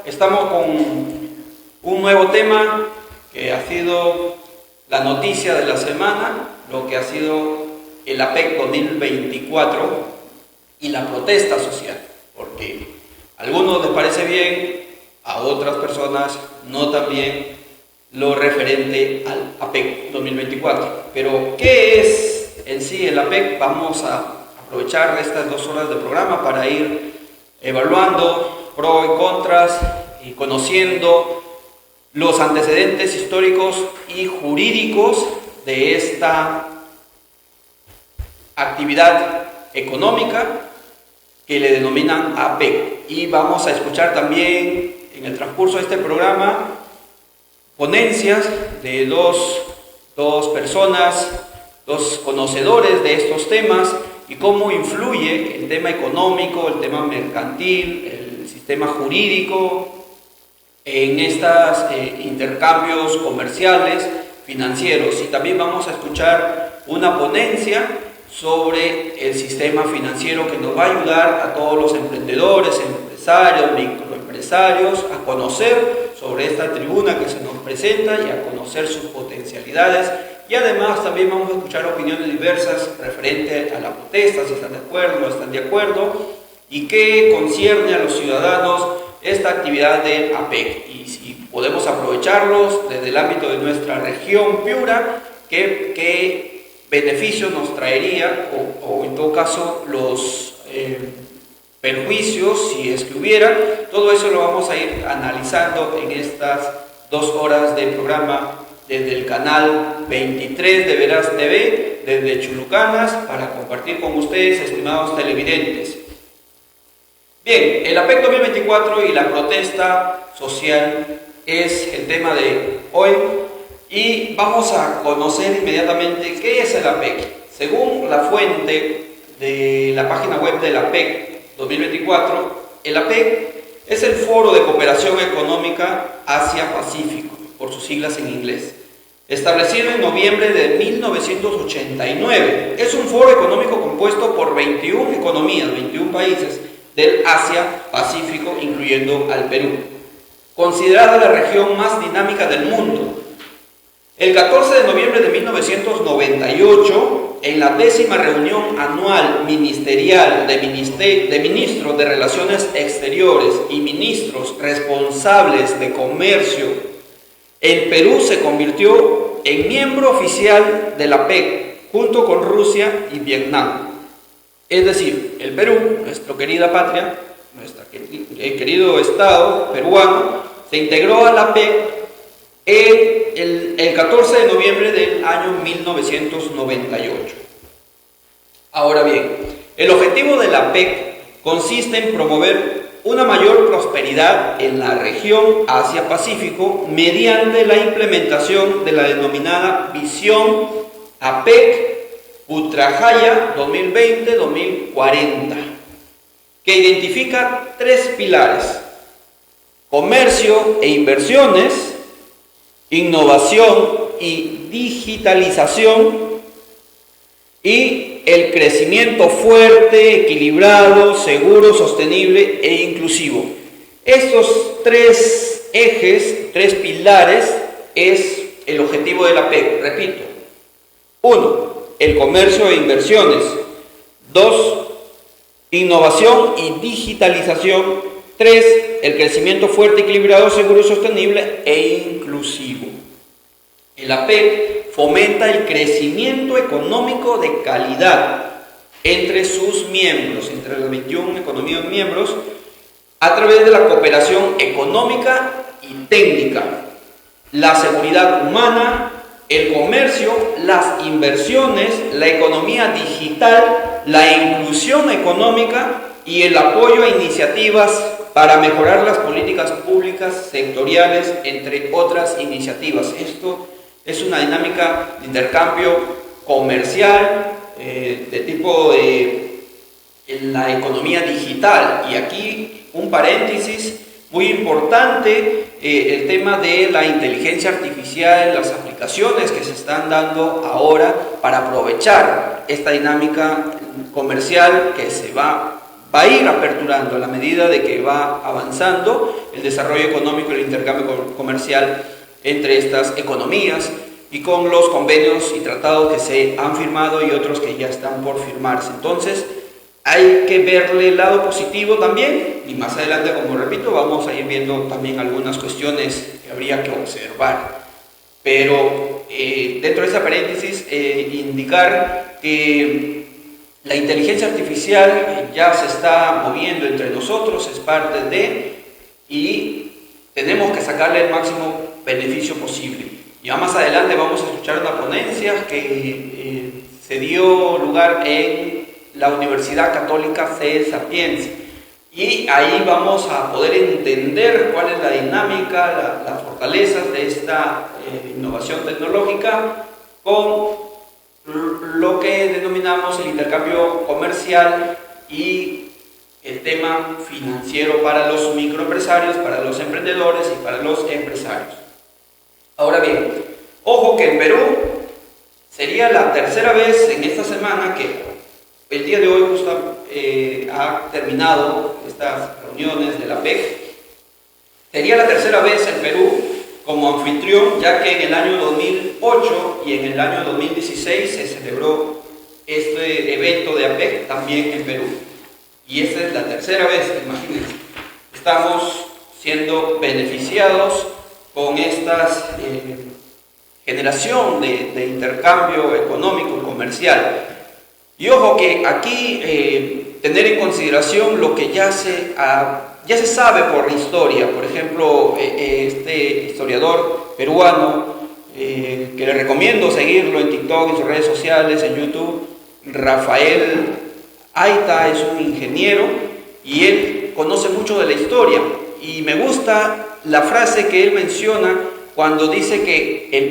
estamos con un nuevo tema que ha sido la noticia de la semana, lo que ha sido el APEC 2024 y la protesta social, porque a algunos les parece bien, a otras personas no tan bien lo referente al APEC 2024. Pero, ¿qué es en sí el APEC? Vamos a aprovechar estas 2 horas de programa para ir evaluando pros y contras y conociendo los antecedentes históricos y jurídicos de esta actividad económica que le denominan APEC. Y vamos a escuchar también en el transcurso de este programa ponencias de dos personas, dos conocedores de estos temas y cómo influye el tema económico, el tema mercantil, el sistema jurídico en estos intercambios comerciales, financieros. Y también vamos a escuchar una ponencia sobre el sistema financiero que nos va a ayudar a todos los emprendedores, empresarios, microempresarios a conocer sobre esta tribuna que se nos presenta y a conocer sus potencialidades. Y además también vamos a escuchar opiniones diversas referente a la protesta, si están de acuerdo o no están de acuerdo, y qué concierne a los ciudadanos esta actividad de APEC, y si podemos aprovecharlos desde el ámbito de nuestra región Piura, qué beneficios nos traería, o en todo caso los perjuicios, si es que hubiera. Todo eso lo vamos a ir analizando en estas 2 horas de programa desde el canal 23 de Veraz TV, desde Chulucanas, para compartir con ustedes, estimados televidentes. Bien, el APEC 2024 y la protesta social es el tema de hoy, y vamos a conocer inmediatamente qué es el APEC. Según la fuente de la página web del APEC 2024, el APEC es el Foro de Cooperación Económica Asia-Pacífico, por sus siglas en inglés, establecido en noviembre de 1989. Es un foro económico compuesto por 21 economías, 21 países del Asia-Pacífico, incluyendo al Perú, considerada la región más dinámica del mundo. El 14 de noviembre de 1998, en la 10ª reunión anual ministerial de ministros de Relaciones Exteriores y ministros responsables de comercio, el Perú se convirtió en miembro oficial de la APEC, junto con Rusia y Vietnam. Es decir, el Perú, nuestra querida patria, nuestro querido Estado peruano, se integró a la APEC el 14 de noviembre del año 1998. Ahora bien, el objetivo de la APEC consiste en promover una mayor prosperidad en la región Asia-Pacífico mediante la implementación de la denominada Visión APEC Putrajaya 2020-2040, que identifica 3 pilares: comercio e inversiones, innovación y digitalización, y el crecimiento fuerte, equilibrado, seguro, sostenible e inclusivo. Estos 3 ejes, 3 pilares, es el objetivo de la APEC. Repito: 1, el comercio e inversiones; 2, innovación y digitalización; 3, el crecimiento fuerte, equilibrado, seguro, sostenible e inclusivo. El APEC fomenta el crecimiento económico de calidad entre sus miembros, entre las 21 economías miembros, a través de la cooperación económica y técnica, la seguridad humana, el comercio, las inversiones, la economía digital, la inclusión económica y el apoyo a iniciativas para mejorar las políticas públicas sectoriales, entre otras iniciativas. Esto es una dinámica de intercambio comercial de tipo de la economía digital. Y aquí un paréntesis muy importante, el tema de la inteligencia artificial, las aplicaciones que se están dando ahora para aprovechar esta dinámica comercial que se va va a ir aperturando a la medida de que va avanzando el desarrollo económico y el intercambio comercial entre estas economías y con los convenios y tratados que se han firmado y otros que ya están por firmarse. Entonces, hay que verle el lado positivo también, y más adelante, como repito, vamos a ir viendo también algunas cuestiones que habría que observar. Pero dentro de esa paréntesis, indicar que la inteligencia artificial ya se está moviendo entre nosotros, es parte de, y tenemos que sacarle el máximo beneficio posible. Ya más adelante vamos a escuchar una ponencia que se dio lugar en la Universidad Católica CE Sapienza, y ahí vamos a poder entender cuál es la dinámica, las fortalezas de esta innovación tecnológica con lo que denominamos el intercambio comercial y el tema financiero para los microempresarios, para los emprendedores y para los empresarios. Ahora bien, ojo que en Perú sería la tercera vez en esta semana que el día de hoy justo, ha terminado estas reuniones de la PEC. Sería la tercera vez en Perú como anfitrión, ya que en el año 2008 y en el año 2016 se celebró este evento de APEC también en Perú. Y esta es la tercera vez, imagínense. Estamos siendo beneficiados con esta generación de intercambio económico y comercial. Y ojo que aquí tener en consideración lo que ya se sabe por la historia. Por ejemplo, este historiador peruano, que le recomiendo seguirlo en TikTok, en sus redes sociales, en YouTube, Rafael Aita, es un ingeniero y él conoce mucho de la historia. Y me gusta la frase que él menciona cuando dice que el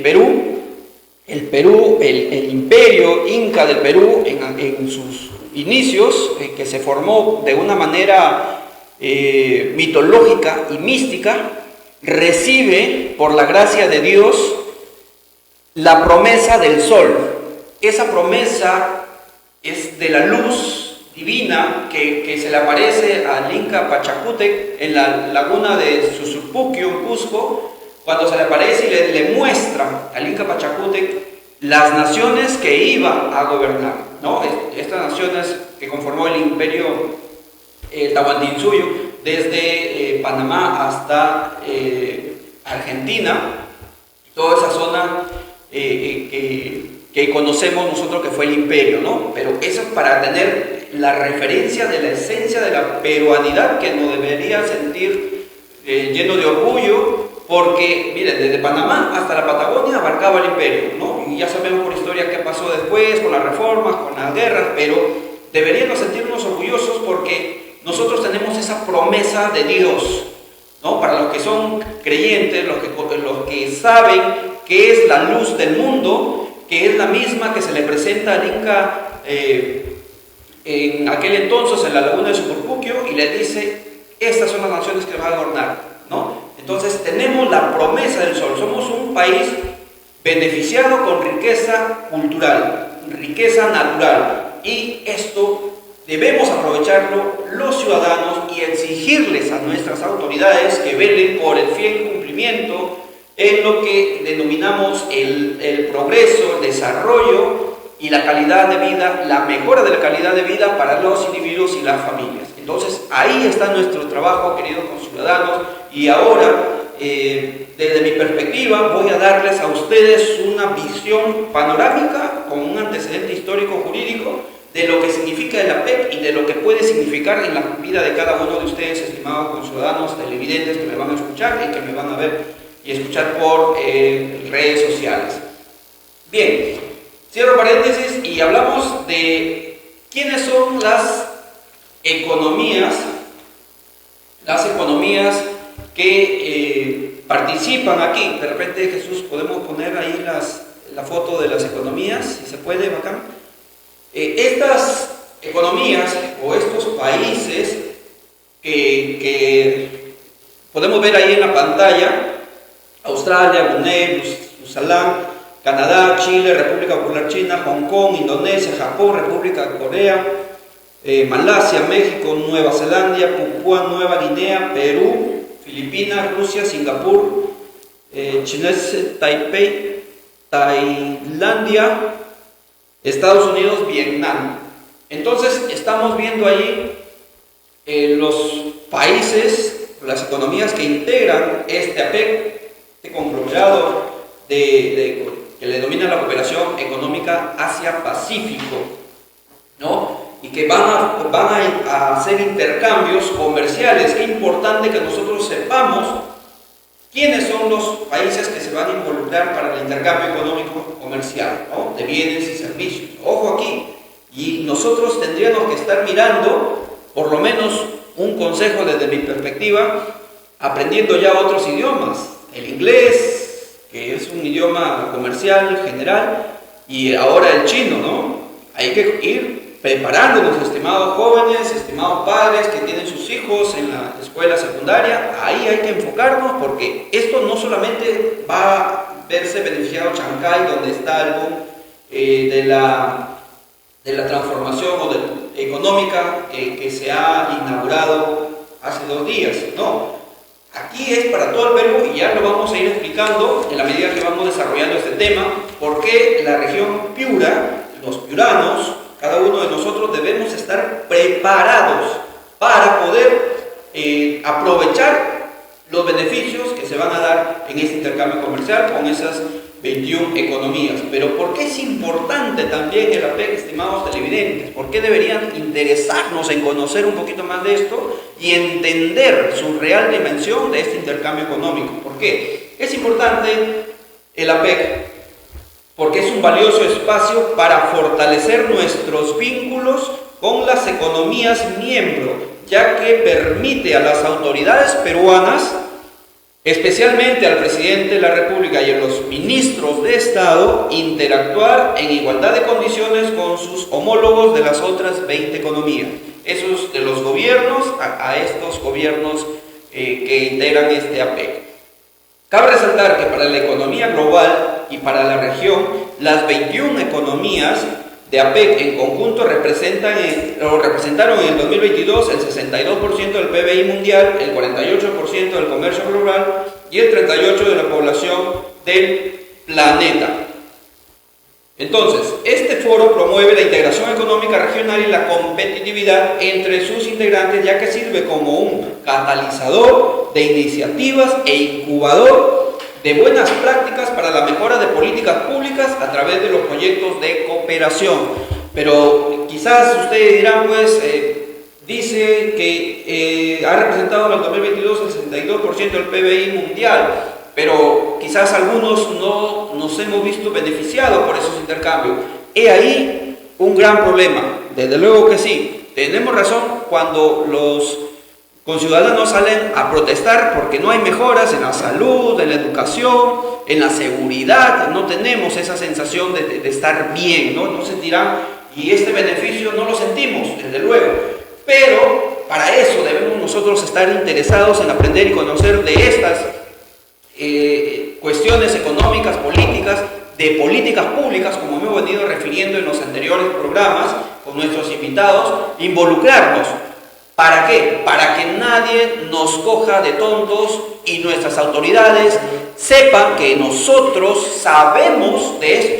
imperio inca del Perú en sus inicios, que se formó de una manera mitológica y mística, recibe por la gracia de Dios la promesa del sol. Esa promesa es de la luz divina que se le aparece al Inca Pachacútec en la laguna de Susurpuquio, en Cusco, cuando se le aparece y le muestra al Inca Pachacútec las naciones que iba a gobernar, ¿no? Estas naciones que conformó el imperio Tahuantinsuyo, desde Panamá hasta Argentina, toda esa zona que conocemos nosotros que fue el imperio, ¿no? Pero eso es para tener la referencia de la esencia de la peruanidad que nos debería sentir lleno de orgullo, porque, miren, desde Panamá hasta la Patagonia abarcaba el imperio, ¿no? Y ya sabemos por historia qué pasó después, con las reformas, con las guerras, pero deberíamos sentirnos orgullosos porque nosotros tenemos esa promesa de Dios, ¿no? Para los que son creyentes, los que saben que es la luz del mundo, que es la misma que se le presenta al Inca en aquel entonces en la laguna de Susurpuquio, y le dice, estas son las naciones que van a gobernar, ¿no? Entonces tenemos la promesa del sol. Somos un país beneficiado con riqueza cultural, riqueza natural, y esto debemos aprovecharlo los ciudadanos y exigirles a nuestras autoridades que velen por el fiel cumplimiento en lo que denominamos el progreso, el desarrollo y la calidad de vida, la mejora de la calidad de vida para los individuos y las familias. Entonces ahí está nuestro trabajo, queridos conciudadanos, y ahora desde mi perspectiva voy a darles a ustedes una visión panorámica con un antecedente histórico jurídico de lo que significa el APEC y de lo que puede significar en la vida de cada uno de ustedes, estimados conciudadanos televidentes que me van a escuchar y que me van a ver y escuchar por redes sociales. Bien, cierro paréntesis y hablamos de quiénes son las economías que participan aquí. De repente, Jesús, podemos poner ahí la foto de las economías, si se puede, bacán. Estas economías o estos países que podemos ver ahí en la pantalla: Australia, Brunei, Jerusalén, Canadá, Chile, República Popular China, Hong Kong, Indonesia, Japón, República de Corea, Malasia, México, Nueva Zelanda, Papúa Nueva Guinea, Perú, Filipinas, Rusia, Singapur, China, Taipei, Tailandia, Estados Unidos, Vietnam. Entonces estamos viendo ahí los países, las economías que integran este APEC, este conglomerado que le denomina la Cooperación Económica Asia-Pacífico, ¿no? Y que van a hacer intercambios comerciales. Qué importante que nosotros sepamos quiénes son los países que se van a involucrar para el intercambio económico comercial, ¿no? De bienes y servicios. Ojo aquí, y nosotros tendríamos que estar mirando, por lo menos un consejo desde mi perspectiva, aprendiendo ya otros idiomas, el inglés, que es un idioma comercial general, y ahora el chino, ¿no? Hay que ir preparándonos, estimados jóvenes, estimados padres que tienen sus hijos en la escuela secundaria. Ahí hay que enfocarnos, porque esto no solamente va a verse beneficiado Chancay, donde está algo de la transformación económica que se ha inaugurado hace 2 días, no. Aquí es para todo el Perú, y ya lo vamos a ir explicando en la medida que vamos desarrollando este tema, porque la región Piura, los piuranos, cada uno de nosotros debemos estar preparados para poder aprovechar los beneficios que se van a dar en este intercambio comercial con esas 21 economías. Pero ¿por qué es importante también el APEC, estimados televidentes? ¿Por qué deberían interesarnos en conocer un poquito más de esto y entender su real dimensión de este intercambio económico? ¿Por qué? Es importante el APEC porque es un valioso espacio para fortalecer nuestros vínculos con las economías miembros, ya que permite a las autoridades peruanas, especialmente al presidente de la República y a los ministros de Estado, interactuar en igualdad de condiciones con sus homólogos de las otras 20 economías. Esos de los gobiernos a estos gobiernos que integran este APEC. Cabe resaltar que para la economía global y para la región, las 21 economías de APEC en conjunto representaron en el 2022 el 62% del PBI mundial, el 48% del comercio global y el 38% de la población del planeta. Entonces, este foro promueve la integración económica regional y la competitividad entre sus integrantes, ya que sirve como un catalizador de iniciativas e incubador de buenas prácticas para la mejora de políticas públicas a través de los proyectos de cooperación. Pero quizás ustedes dirán, pues, dice que ha representado en el 2022 el 62% del PBI mundial, pero quizás algunos no nos hemos visto beneficiados por esos intercambios. He ahí un gran problema, desde luego que sí. Tenemos razón cuando los conciudadanos salen a protestar porque no hay mejoras en la salud, en la educación, en la seguridad. No tenemos esa sensación de estar bien, ¿no? No sentirán, y este beneficio no lo sentimos, desde luego. Pero para eso debemos nosotros estar interesados en aprender y conocer de estas cuestiones económicas, políticas, de políticas públicas, como me he venido refiriendo en los anteriores programas con nuestros invitados, involucrarnos. ¿Para qué? Para que nadie nos coja de tontos y nuestras autoridades sepan que nosotros sabemos de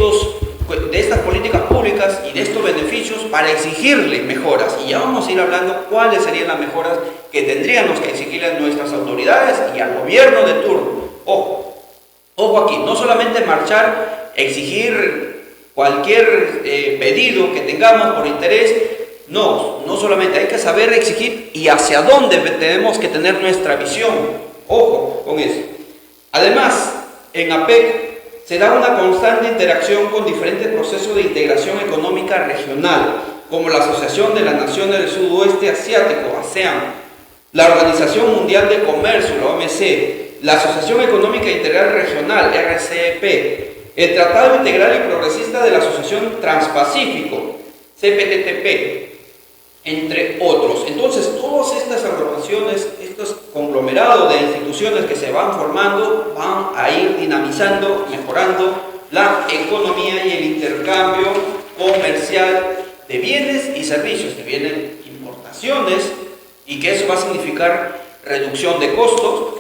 estas políticas públicas y de estos beneficios para exigirles mejoras. Y ya vamos a ir hablando cuáles serían las mejoras que tendríamos que exigirle a nuestras autoridades y al gobierno de turno. Ojo aquí, no solamente marchar, exigir cualquier pedido que tengamos por interés. No solamente hay que saber exigir y hacia dónde tenemos que tener nuestra visión. Ojo con eso. Además, en APEC se da una constante interacción con diferentes procesos de integración económica regional, como la Asociación de las Naciones del Sudoeste Asiático, ASEAN, la Organización Mundial de Comercio, la OMC, la Asociación Económica Integral Regional, RCEP, el Tratado Integral y Progresista de la Asociación Transpacífico, CPTPP, entre otros. Entonces, todas estas agrupaciones, estos conglomerados de instituciones que se van formando, van a ir dinamizando, mejorando la economía y el intercambio comercial de bienes y servicios, que vienen importaciones y que eso va a significar reducción de costos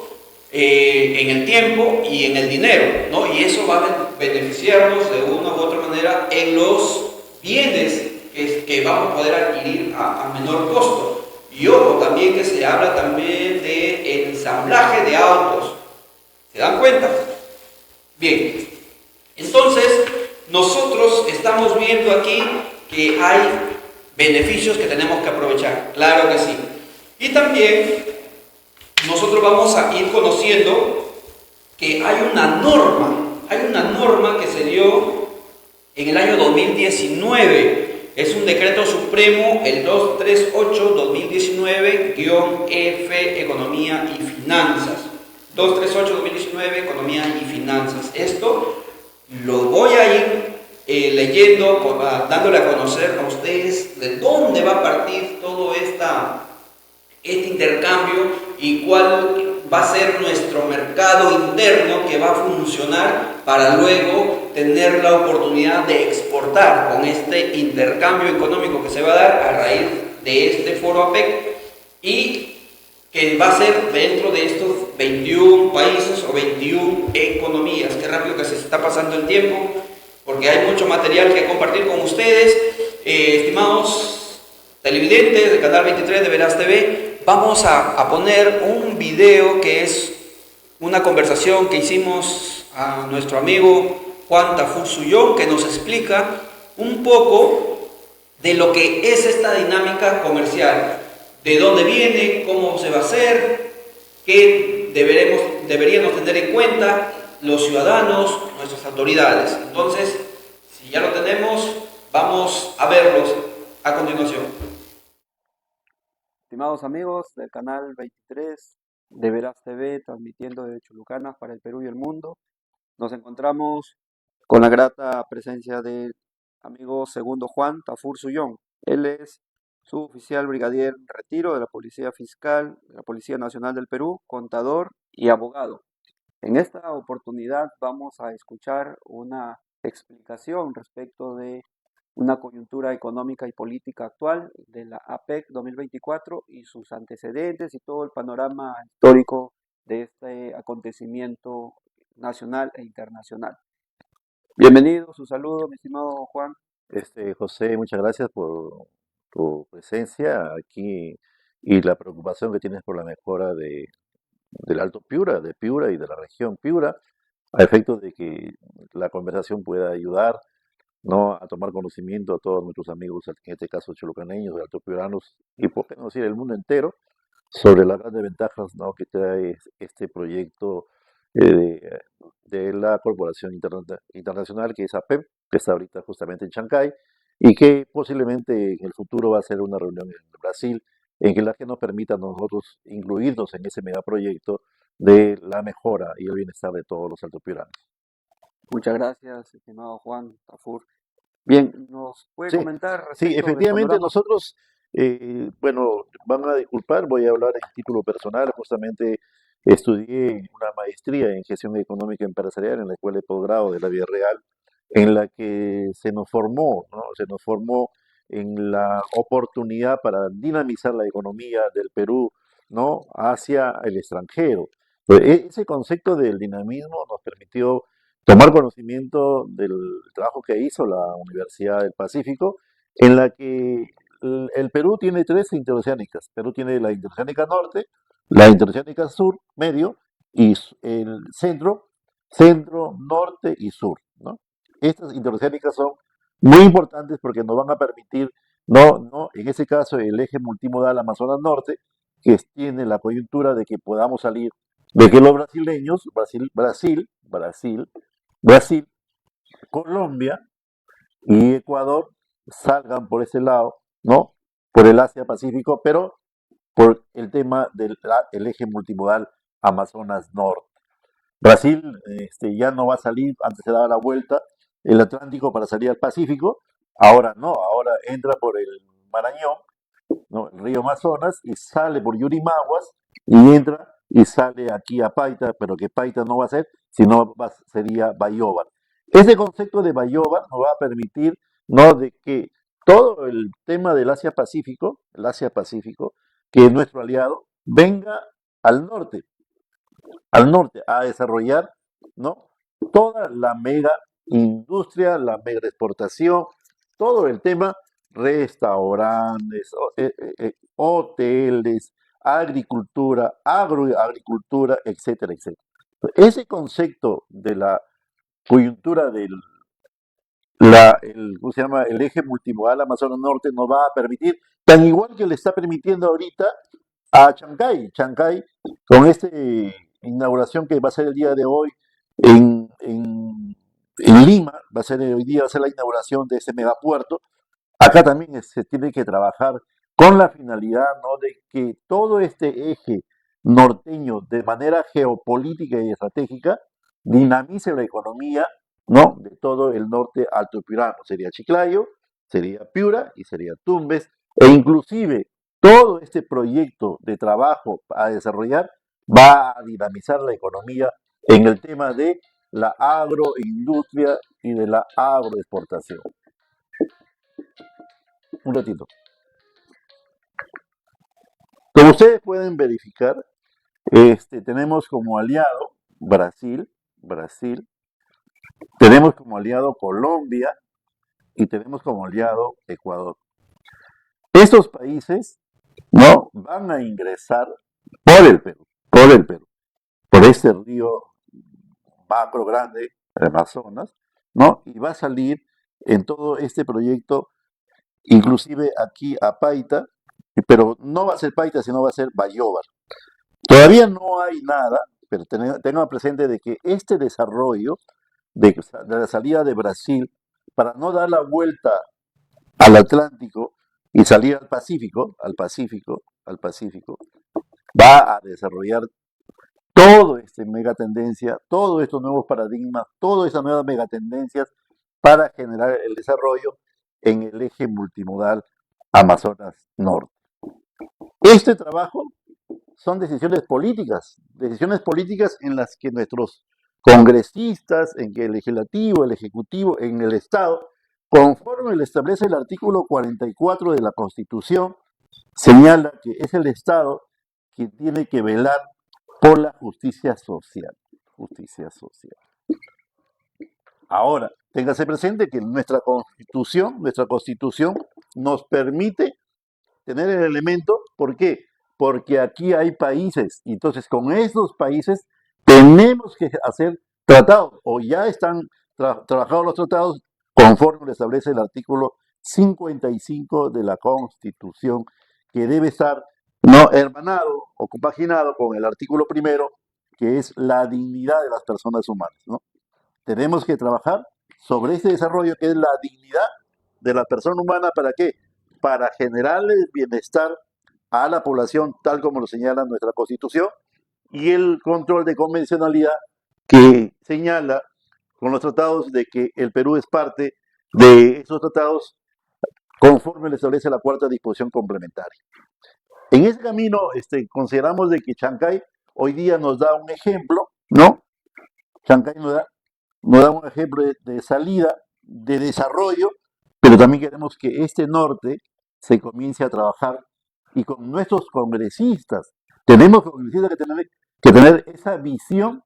en el tiempo y en el dinero, ¿no? Y eso va a beneficiarnos de una u otra manera en los bienes que vamos a poder adquirir a menor costo. Y ojo, también que se habla también de ensamblaje de autos. ¿Se dan cuenta? Bien, entonces nosotros estamos viendo aquí que hay beneficios que tenemos que aprovechar, claro que sí. Y también nosotros vamos a ir conociendo que hay una norma que se dio en el año 2019. Es un decreto supremo, el 238-2019-F, Economía y Finanzas. 238-2019, Economía y Finanzas. Esto lo voy a ir leyendo, dándole a conocer a ustedes de dónde va a partir todo este intercambio y cuál va a ser nuestro mercado interno que va a funcionar para luego tener la oportunidad de exportar con este intercambio económico que se va a dar a raíz de este foro APEC y que va a ser dentro de estos 21 países o 21 economías. Qué rápido que se está pasando el tiempo, porque hay mucho material que compartir con ustedes. Estimados televidentes del canal 23 de Veraz TV, vamos a poner un video que es una conversación que hicimos a nuestro amigo Juan Tafur Sullón, que nos explica un poco de lo que es esta dinámica comercial, de dónde viene, cómo se va a hacer, qué deberíamos tener en cuenta los ciudadanos, nuestras autoridades. Entonces, si ya lo tenemos, vamos a verlos a continuación. Estimados amigos del canal 23 de Veraz TV, transmitiendo desde Chulucanas para el Perú y el mundo, nos encontramos con la grata presencia del amigo segundo Juan Tafur Sullón. Él es suboficial brigadier en retiro de la Policía Fiscal, de la Policía Nacional del Perú, contador y abogado. En esta oportunidad vamos a escuchar una explicación respecto de una coyuntura económica y política actual de la APEC 2024 y sus antecedentes y todo el panorama histórico de este acontecimiento nacional e internacional. Bienvenido, su saludo, mi estimado Juan. José, muchas gracias por tu presencia aquí y la preocupación que tienes por la mejora del Alto Piura, de Piura y de la región Piura, a efectos de que la conversación pueda ayudar, ¿no?, a tomar conocimiento a todos nuestros amigos, en este caso chulucaneños, de Alto Piuranos, y por qué no decir el mundo entero, sobre las grandes ventajas, ¿no?, que trae este proyecto eh, de la Corporación Internacional, que es APEP, que está ahorita justamente en Chancay, y que posiblemente en el futuro va a ser una reunión en Brasil, en la que nos permita a nosotros incluirnos en ese megaproyecto de la mejora y el bienestar de todos los altopiuranos. Muchas gracias, estimado Juan Tafur. Bien, ¿nos puede Sí, comentar sí, respecto del efectivamente panorama? nosotros, bueno, van a disculpar, voy a hablar en título personal, justamente estudié una maestría en gestión económica empresarial en la Escuela de Posgrado de la Vida Real, en la que se nos formó, ¿no? Se nos formó en la oportunidad para dinamizar la economía del Perú, ¿no?, hacia el extranjero. Pues, ese concepto del dinamismo nos permitió tomar conocimiento del trabajo que hizo la Universidad del Pacífico, en la que el Perú tiene tres interoceánicas. Perú tiene la interoceánica norte, la interoceánica sur, medio, y el centro, centro, norte y sur, ¿no? Estas interoceánicas son muy importantes porque nos van a permitir, en ese caso, el eje multimodal Amazonas Norte, que tiene la coyuntura de que podamos salir, de que los brasileños, Brasil, Colombia y Ecuador salgan por ese lado, ¿no? Por el Asia-Pacífico, pero por el tema del eje multimodal Amazonas Norte. Brasil ya no va a salir, antes se daba la vuelta el Atlántico para salir al Pacífico, ahora no, ahora entra por el Marañón, ¿no?, el río Amazonas, y sale por Yurimaguas y entra y sale aquí a Paita, pero que Paita no va a ser, sino sería Bayobar. Ese concepto de Bayobar nos va a permitir, ¿no?, de que todo el tema del Asia-Pacífico, que es nuestro aliado, venga al norte, a desarrollar, ¿no? Toda la mega industria, la mega exportación, todo el tema, restaurantes, hoteles, agricultura, agroagricultura, etcétera, etcétera. Ese concepto de la coyuntura del ¿cómo se llama? El eje multimodal Amazonas Norte nos va a permitir, tan igual que le está permitiendo ahorita a Chancay, con esta inauguración que va a ser el día de hoy en Lima, hoy día va a ser la inauguración de ese megapuerto. Acá también se tiene que trabajar con la finalidad, ¿no?, de que todo este eje norteño, de manera geopolítica y estratégica, dinamice la economía, ¿no?, de todo el norte alto piurano. Sería Chiclayo, sería Piura y sería Tumbes, e inclusive todo este proyecto de trabajo a desarrollar va a dinamizar la economía en el tema de la agroindustria y de la agroexportación. Un ratito. Como ustedes pueden verificar, tenemos como aliado Brasil, tenemos como aliado Colombia y tenemos como aliado Ecuador. Estos países no van a ingresar por el Perú, por este río macro grande, el Amazonas, ¿no? Y va a salir en todo este proyecto, inclusive aquí a Paita, pero no va a ser Paita, sino va a ser Bayóvar. Todavía no hay nada, pero tengan presente de que este desarrollo de la salida de Brasil, para no dar la vuelta al Atlántico y salir al Pacífico, va a desarrollar todo este megatendencia, todos estos nuevos paradigmas, todas estas nuevas megatendencias para generar el desarrollo en el eje multimodal Amazonas Norte. Este trabajo son decisiones políticas en las que nuestros congresistas, en que el legislativo, el ejecutivo, en el Estado, conforme le establece el artículo 44 de la Constitución, señala que es el Estado quien tiene que velar por la justicia social. Ahora, téngase presente que nuestra Constitución nos permite tener el elemento. ¿Por qué? Porque aquí hay países, y entonces con esos países tenemos que hacer tratados, o ya están trabajados los tratados conforme lo establece el artículo 55 de la Constitución, que debe estar no hermanado o compaginado con el artículo primero, que es la dignidad de las personas humanas, ¿no? Tenemos que trabajar sobre este desarrollo que es la dignidad de la persona humana. ¿Para qué? Para generarle bienestar a la población, tal como lo señala nuestra Constitución, y el control de convencionalidad que señala con los tratados de que el Perú es parte de esos tratados conforme le establece la cuarta disposición complementaria. En ese camino consideramos de que Chancay hoy día nos da un ejemplo, ¿no? Chancay nos da un ejemplo de salida, de desarrollo, pero también queremos que este norte se comience a trabajar, y con nuestros congresistas tenemos que tener esa visión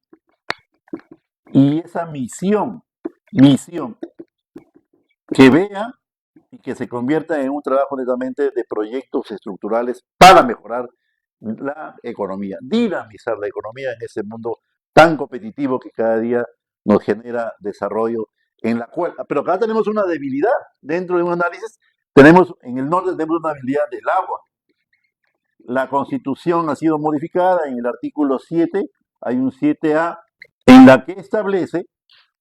y esa misión que vea y que se convierta en un trabajo netamente de proyectos estructurales para mejorar la economía, dinamizar la economía en ese mundo tan competitivo que cada día nos genera desarrollo, en la cual, pero acá tenemos una debilidad dentro de un análisis. En el norte tenemos una debilidad del agua. La Constitución ha sido modificada en el artículo 7, hay un 7A, en la que establece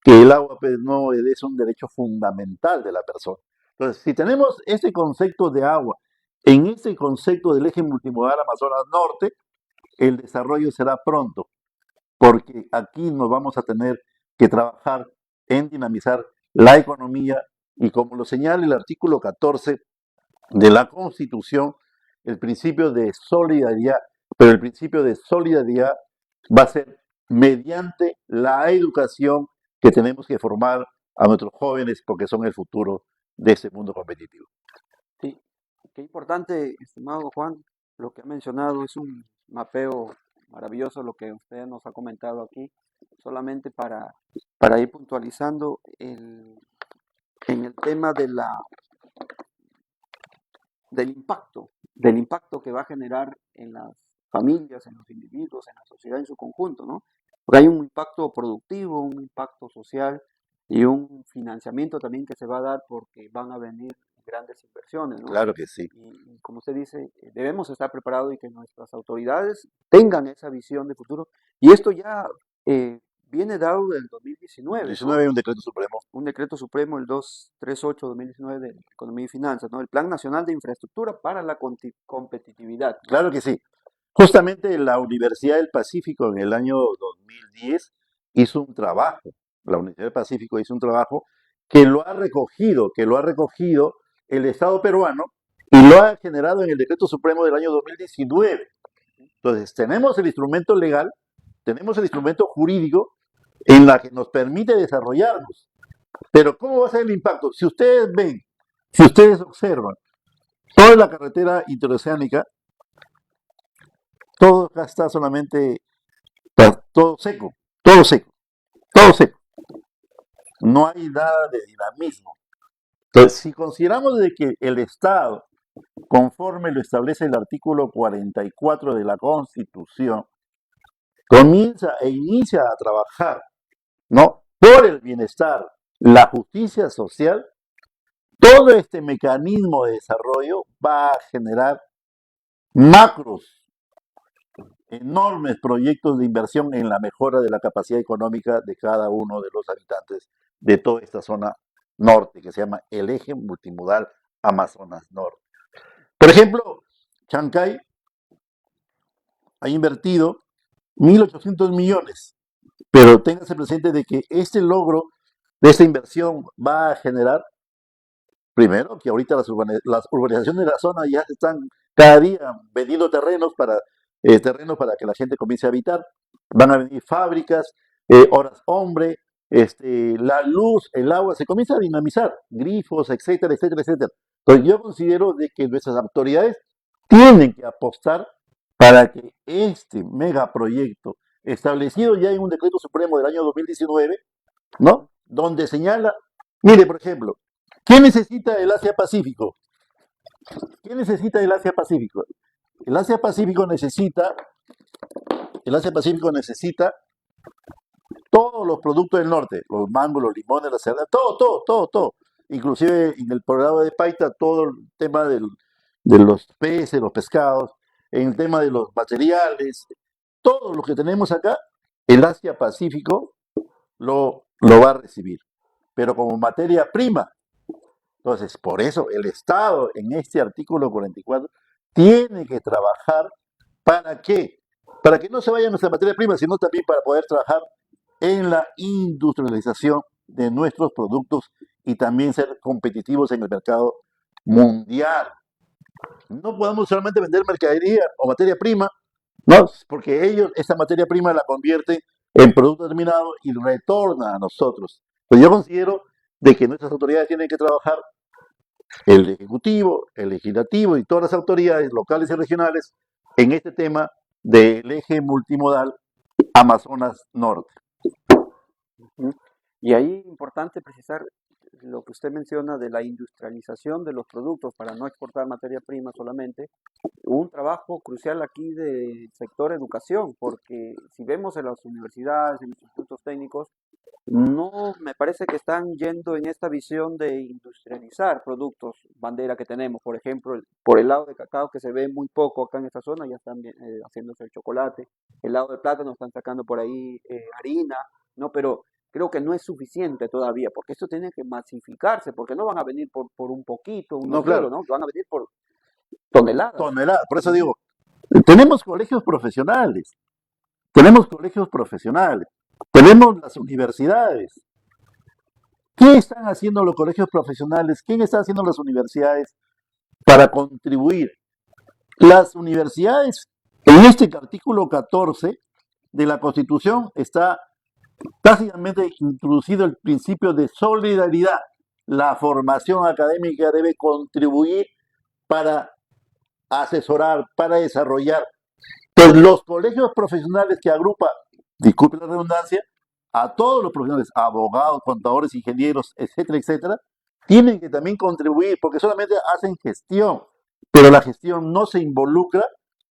que el agua no es un derecho fundamental de la persona. Entonces, si tenemos ese concepto de agua en ese concepto del eje multimodal Amazonas Norte, el desarrollo será pronto, porque aquí nos vamos a tener que trabajar en dinamizar la economía, y como lo señala el artículo 14 de la Constitución, el principio de solidaridad, pero el principio de solidaridad va a ser mediante la educación que tenemos que formar a nuestros jóvenes, porque son el futuro de ese mundo competitivo. Sí, qué importante, estimado Juan, lo que ha mencionado es un mapeo maravilloso lo que usted nos ha comentado aquí, solamente para ir puntualizando en el tema del impacto que va a generar en las familias, en los individuos, en la sociedad en su conjunto, ¿no? Porque hay un impacto productivo, un impacto social y un financiamiento también que se va a dar porque van a venir grandes inversiones, ¿no? Claro que sí. Y como usted dice, debemos estar preparados y que nuestras autoridades tengan esa visión de futuro. Y esto ya viene dado del 2019, ¿no? 19 hay un decreto supremo. Un decreto supremo, el 238-2019 de Economía y Finanzas, ¿no? El Plan Nacional de Infraestructura para la Competitividad, ¿no? Claro que sí. Justamente la Universidad del Pacífico en el año 2010 hizo un trabajo, la Universidad del Pacífico hizo un trabajo que lo ha recogido el Estado peruano y lo ha generado en el Decreto Supremo del año 2019. Entonces, tenemos el instrumento legal, tenemos el instrumento jurídico en la que nos permite desarrollarnos. Pero ¿cómo va a ser el impacto? Si ustedes ven, si ustedes observan, toda la carretera interoceánica, todo acá está solamente, todo seco, todo seco, todo seco. No hay nada de dinamismo. Entonces, si consideramos de que el Estado, conforme lo establece el artículo 44 de la Constitución, comienza e inicia a trabajar, ¿no?, por el bienestar, la justicia social, todo este mecanismo de desarrollo va a generar macros, enormes proyectos de inversión en la mejora de la capacidad económica de cada uno de los habitantes de toda esta zona norte, que se llama el eje multimodal Amazonas Norte. Por ejemplo, Chancay ha invertido 1.800 millones, pero téngase presente de que este logro de esta inversión va a generar, primero, que ahorita las urbanizaciones de la zona ya están cada día vendiendo terrenos para que la gente comience a habitar. Van a venir fábricas, horas hombre, la luz, el agua, se comienza a dinamizar, grifos, etcétera, etcétera, etcétera. Entonces yo considero de que nuestras autoridades tienen que apostar para que este megaproyecto, establecido ya en un decreto supremo del año 2019, ¿no?, donde señala, mire, por ejemplo, ¿qué necesita el Asia-Pacífico? ¿Qué necesita el Asia-Pacífico? El Asia-Pacífico necesita todos los productos del norte, los mangos, los limones, la cerveza, todo. Inclusive en el programa de Paita, todo el tema de los peces, los pescados, en el tema de los materiales, todo lo que tenemos acá, el Asia-Pacífico lo va a recibir, pero como materia prima. Entonces, por eso el Estado en este artículo 44 tiene que trabajar ¿para qué? Para que no se vaya nuestra materia prima, sino también para poder trabajar en la industrialización de nuestros productos y también ser competitivos en el mercado mundial. No podemos solamente vender mercadería o materia prima, no, porque ellos esta materia prima la convierten en producto terminado y retorna a nosotros. Pues yo considero de que nuestras autoridades tienen que trabajar, el Ejecutivo, el Legislativo y todas las autoridades locales y regionales, en este tema del eje multimodal Amazonas Norte. Y ahí es importante precisar lo que usted menciona de la industrialización de los productos para no exportar materia prima solamente, un trabajo crucial aquí del sector educación, porque si vemos en las universidades, en los institutos técnicos, no me parece que están yendo en esta visión de industrializar productos bandera que tenemos. Por ejemplo, por el lado de cacao, que se ve muy poco acá en esta zona, ya están haciéndose el chocolate. El lado de plátano están sacando por ahí harina, ¿no? Pero creo que no es suficiente todavía, porque esto tiene que masificarse, porque no van a venir por un poquito, unos kilos, ¿no? Van a venir por toneladas. Toneladas, por eso digo, tenemos colegios profesionales, tenemos las universidades. ¿Qué están haciendo los colegios profesionales? ¿Qué están haciendo las universidades para contribuir? Las universidades, en este artículo 14 de la Constitución, está tácitamente introducido el principio de solidaridad. la formación académica debe contribuir para asesorar, para desarrollar. Entonces, los colegios profesionales que agrupa, disculpe la redundancia, a todos los profesionales, abogados, contadores, ingenieros, etcétera, etcétera, tienen que también contribuir, porque solamente hacen gestión, pero la gestión no se involucra,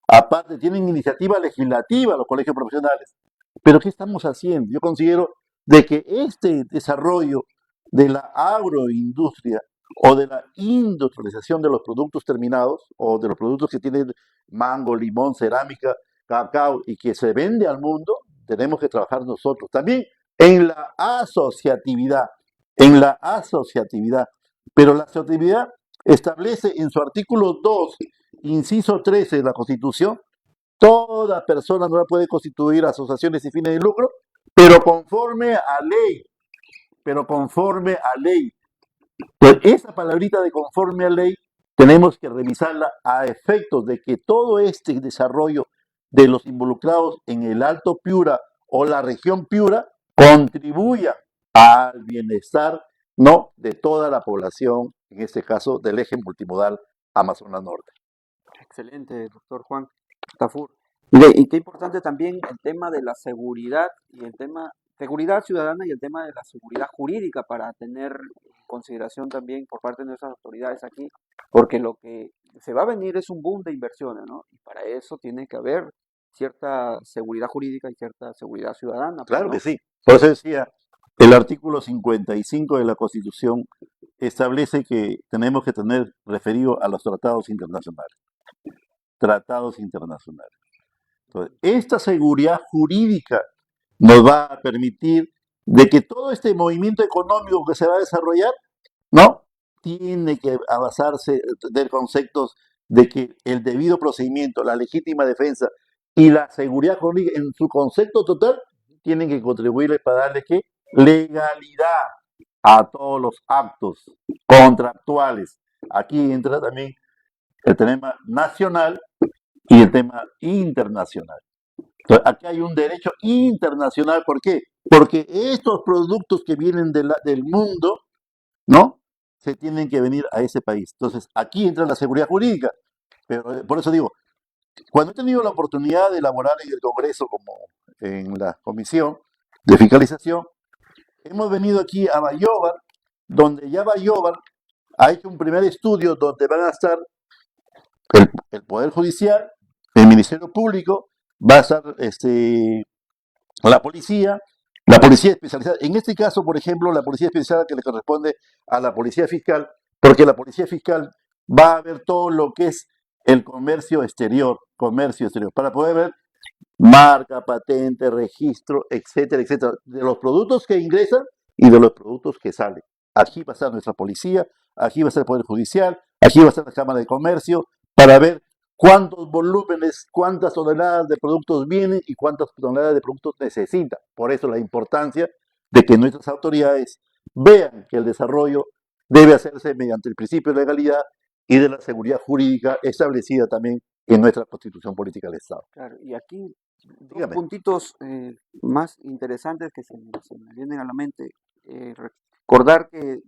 aparte tienen iniciativa legislativa los colegios profesionales. Pero ¿qué estamos haciendo? Yo considero de que este desarrollo de la agroindustria o de la industrialización de los productos terminados o de los productos que tienen mango, limón, cerámica, cacao y que se vende al mundo, tenemos que trabajar nosotros también en la asociatividad, en la asociatividad. Pero la asociatividad establece en su artículo 2, inciso 13 de la Constitución, toda persona no la puede constituir asociaciones sin fines de lucro, pero conforme a ley, pero conforme a ley. Pues esa palabrita de conforme a ley tenemos que revisarla a efectos de que todo este desarrollo de los involucrados en el Alto Piura o la región Piura contribuya al bienestar, no, de toda la población, en este caso del eje multimodal Amazonas Norte. Excelente, doctor Juan Tafur. Y qué importante también el tema de la seguridad y el tema seguridad ciudadana y el tema de la seguridad jurídica para tener en consideración también por parte de nuestras autoridades aquí, porque lo que se va a venir es un boom de inversiones, ¿no? Y para eso tiene que haber cierta seguridad jurídica y cierta seguridad ciudadana, pues, Claro ¿no? que sí. Por eso decía, el artículo 55 de la Constitución establece que tenemos que tener referido a los tratados internacionales. Tratados internacionales. Entonces, esta seguridad jurídica nos va a permitir de que todo este movimiento económico que se va a desarrollar, ¿no? Tiene que basarse de conceptos de que el debido procedimiento, la legítima defensa y la seguridad jurídica en su concepto total tienen que contribuirle para darle ¿qué? Legalidad a todos los actos contractuales. Aquí entra también el tema nacional y el tema internacional. Entonces, aquí hay un derecho internacional. ¿Por qué? Porque estos productos que vienen del mundo, ¿no? Se tienen que venir a ese país. Entonces, aquí entra la seguridad jurídica. Pero por eso digo, cuando he tenido la oportunidad de elaborar en el Congreso, como en la Comisión de Fiscalización, hemos venido aquí a Bayóvar, donde ya Bayóvar ha hecho un primer estudio donde van a estar el Poder Judicial, el Ministerio Público, va a estar la policía especializada. En este caso, por ejemplo, la policía especializada que le corresponde a la policía fiscal, porque la policía fiscal va a ver todo lo que es el comercio exterior, para poder ver marca, patente, registro, etcétera, etcétera, de los productos que ingresan y de los productos que salen. Aquí va a estar nuestra policía, aquí va a estar el Poder Judicial, aquí va a estar la Cámara de Comercio, para ver cuántos volúmenes, cuántas toneladas de productos vienen y cuántas toneladas de productos necesitan. Por eso la importancia de que nuestras autoridades vean que el desarrollo debe hacerse mediante el principio de legalidad y de la seguridad jurídica establecida también en nuestra Constitución Política del Estado. Claro, y aquí dos Dígame. puntitos más interesantes que se me vienen a la mente. Recordar que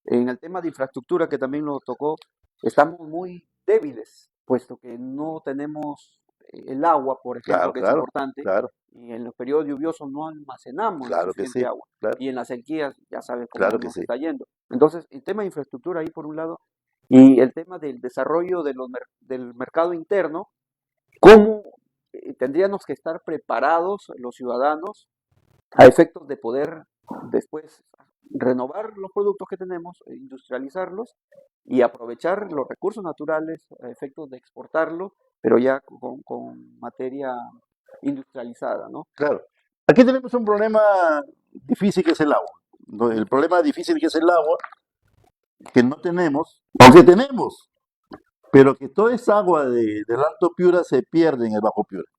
en el tema de infraestructura, que también lo tocó, estamos muy débiles, puesto que no tenemos el agua, por ejemplo, Claro, que es claro, importante, claro, y en los periodos lluviosos no almacenamos la claro que suficiente sí, agua, claro, y en las sequías ya sabes cómo claro que nos sí. está yendo. Entonces, el tema de infraestructura ahí por un lado, y el tema del desarrollo de del mercado interno, cómo tendríamos que estar preparados los ciudadanos a efectos de poder después renovar los productos que tenemos, industrializarlos y aprovechar los recursos naturales a efectos de exportarlo, pero ya con materia industrializada, ¿no? Claro. Aquí tenemos un problema difícil que es el agua. ¿No? El problema difícil que es el agua, que no tenemos, aunque tenemos, pero que toda esa agua del Alto Piura se pierde en el Bajo Piura.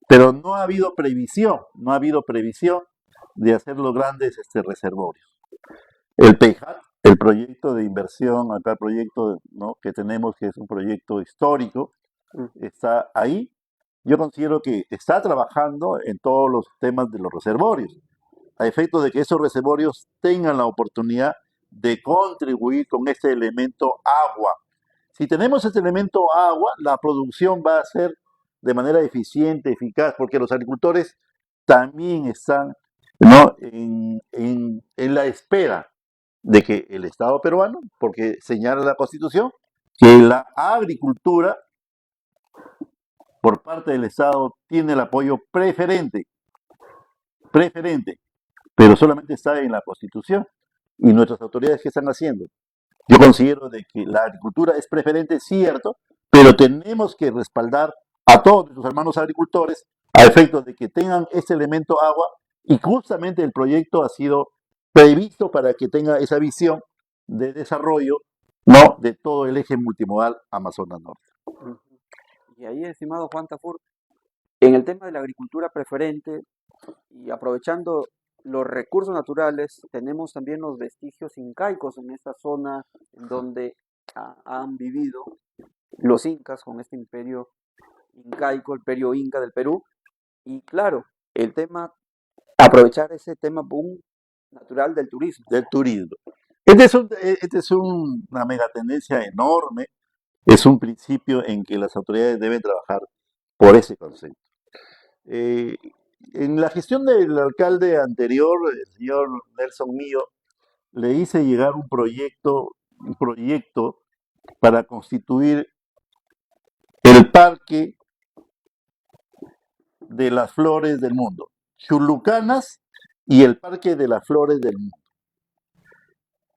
Pero no ha habido previsión, de hacer los grandes reservorios. El PEIJAT, el proyecto de inversión, acá el proyecto, ¿no?, que tenemos, que es un proyecto histórico, está ahí. Yo considero que está trabajando en todos los temas de los reservorios, a efecto de que esos reservorios tengan la oportunidad de contribuir con este elemento agua. Si tenemos este elemento agua, la producción va a ser de manera eficiente, eficaz, porque los agricultores también están, ¿no?, en la espera de que el Estado peruano, porque señala la Constitución, que la agricultura por parte del Estado tiene el apoyo preferente, pero solamente está en la Constitución. ¿Y nuestras autoridades qué están haciendo? Yo considero de que la agricultura es preferente, cierto, pero tenemos que respaldar a todos nuestros hermanos agricultores a efectos de que tengan este elemento agua, y justamente el proyecto ha sido previsto para que tenga esa visión de desarrollo, ¿no?, de todo el eje multimodal Amazonas Norte. Ujú. Y ahí, estimado Juan Tafur, en el tema de la agricultura preferente y aprovechando los recursos naturales, tenemos también los vestigios incaicos en esta zona en donde han vivido los incas con este imperio incaico, el imperio inca del Perú. Y claro, el tema, aprovechar ese tema boom natural del turismo. Del turismo. Este es una megatendencia enorme, es un principio en que las autoridades deben trabajar por ese concepto. En la gestión del alcalde anterior, el señor Nelson Mío, le hice llegar un proyecto para constituir el Parque de las Flores del Mundo, Chulucanas y el Parque de las Flores del Mundo.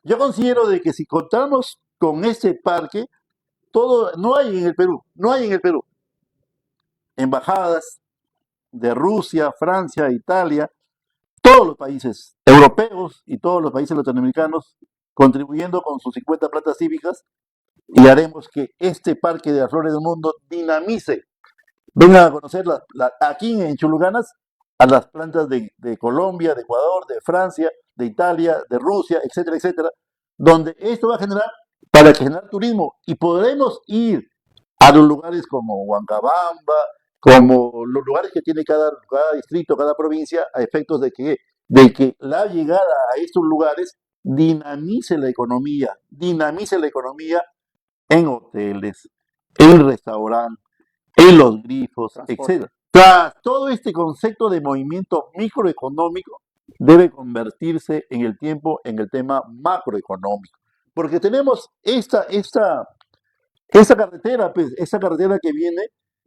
Yo considero de que si contamos con ese parque, no hay en el Perú, embajadas de Rusia, Francia, Italia, todos los países europeos y todos los países latinoamericanos contribuyendo con sus 50 plantas cívicas, y haremos que este Parque de las Flores del Mundo dinamice. Vengan a conocer aquí en Chulucanas a las plantas de Colombia, de Ecuador, de Francia, de Italia, de Rusia, etcétera, etcétera, donde esto va a generar turismo, y podremos ir a los lugares como Huancabamba, como los lugares que tiene cada distrito, cada provincia, a efectos de que la llegada a estos lugares dinamice la economía en hoteles, en restaurantes, en los grifos, Transporte. etc. Todo este concepto de movimiento microeconómico debe convertirse en el tiempo en el tema macroeconómico, porque tenemos esta carretera, pues, esa carretera que viene.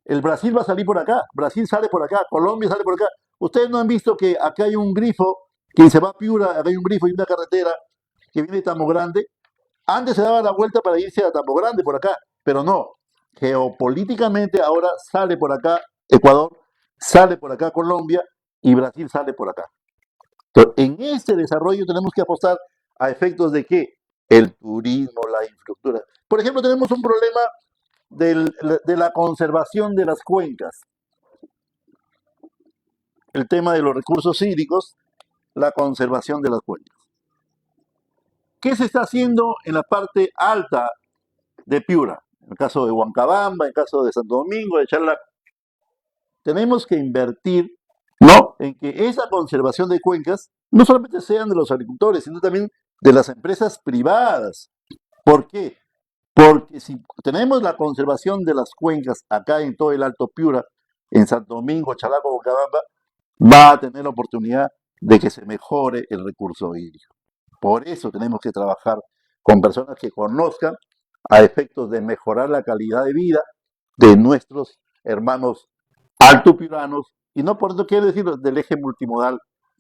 El Brasil va a salir por acá, Brasil sale por acá, Colombia sale por acá. Ustedes no han visto que acá hay un grifo, que se va a Piura, acá hay un grifo y una carretera que viene de Tambo Grande. Antes se daba la vuelta para irse a Tambo Grande por acá, pero no. Geopolíticamente ahora sale por acá Ecuador, sale por acá Colombia, y Brasil sale por acá. Entonces, en este desarrollo tenemos que apostar a efectos de que el turismo, la infraestructura. Por ejemplo, tenemos un problema de la conservación de las cuencas. El tema de los recursos hídricos, la conservación de las cuencas. ¿Qué se está haciendo en la parte alta de Piura? En el caso de Huancabamba, en el caso de Santo Domingo, de Charlac. Tenemos que invertir, ¿no?, en que esa conservación de cuencas no solamente sean de los agricultores, sino también de las empresas privadas. ¿Por qué? Porque si tenemos la conservación de las cuencas acá en todo el Alto Piura, en Santo Domingo, Chalaco, Huancabamba, va a tener la oportunidad de que se mejore el recurso hídrico. Por eso tenemos que trabajar con personas que conozcan a efectos de mejorar la calidad de vida de nuestros hermanos altopiuranos, y no por eso quiero decir del eje multimodal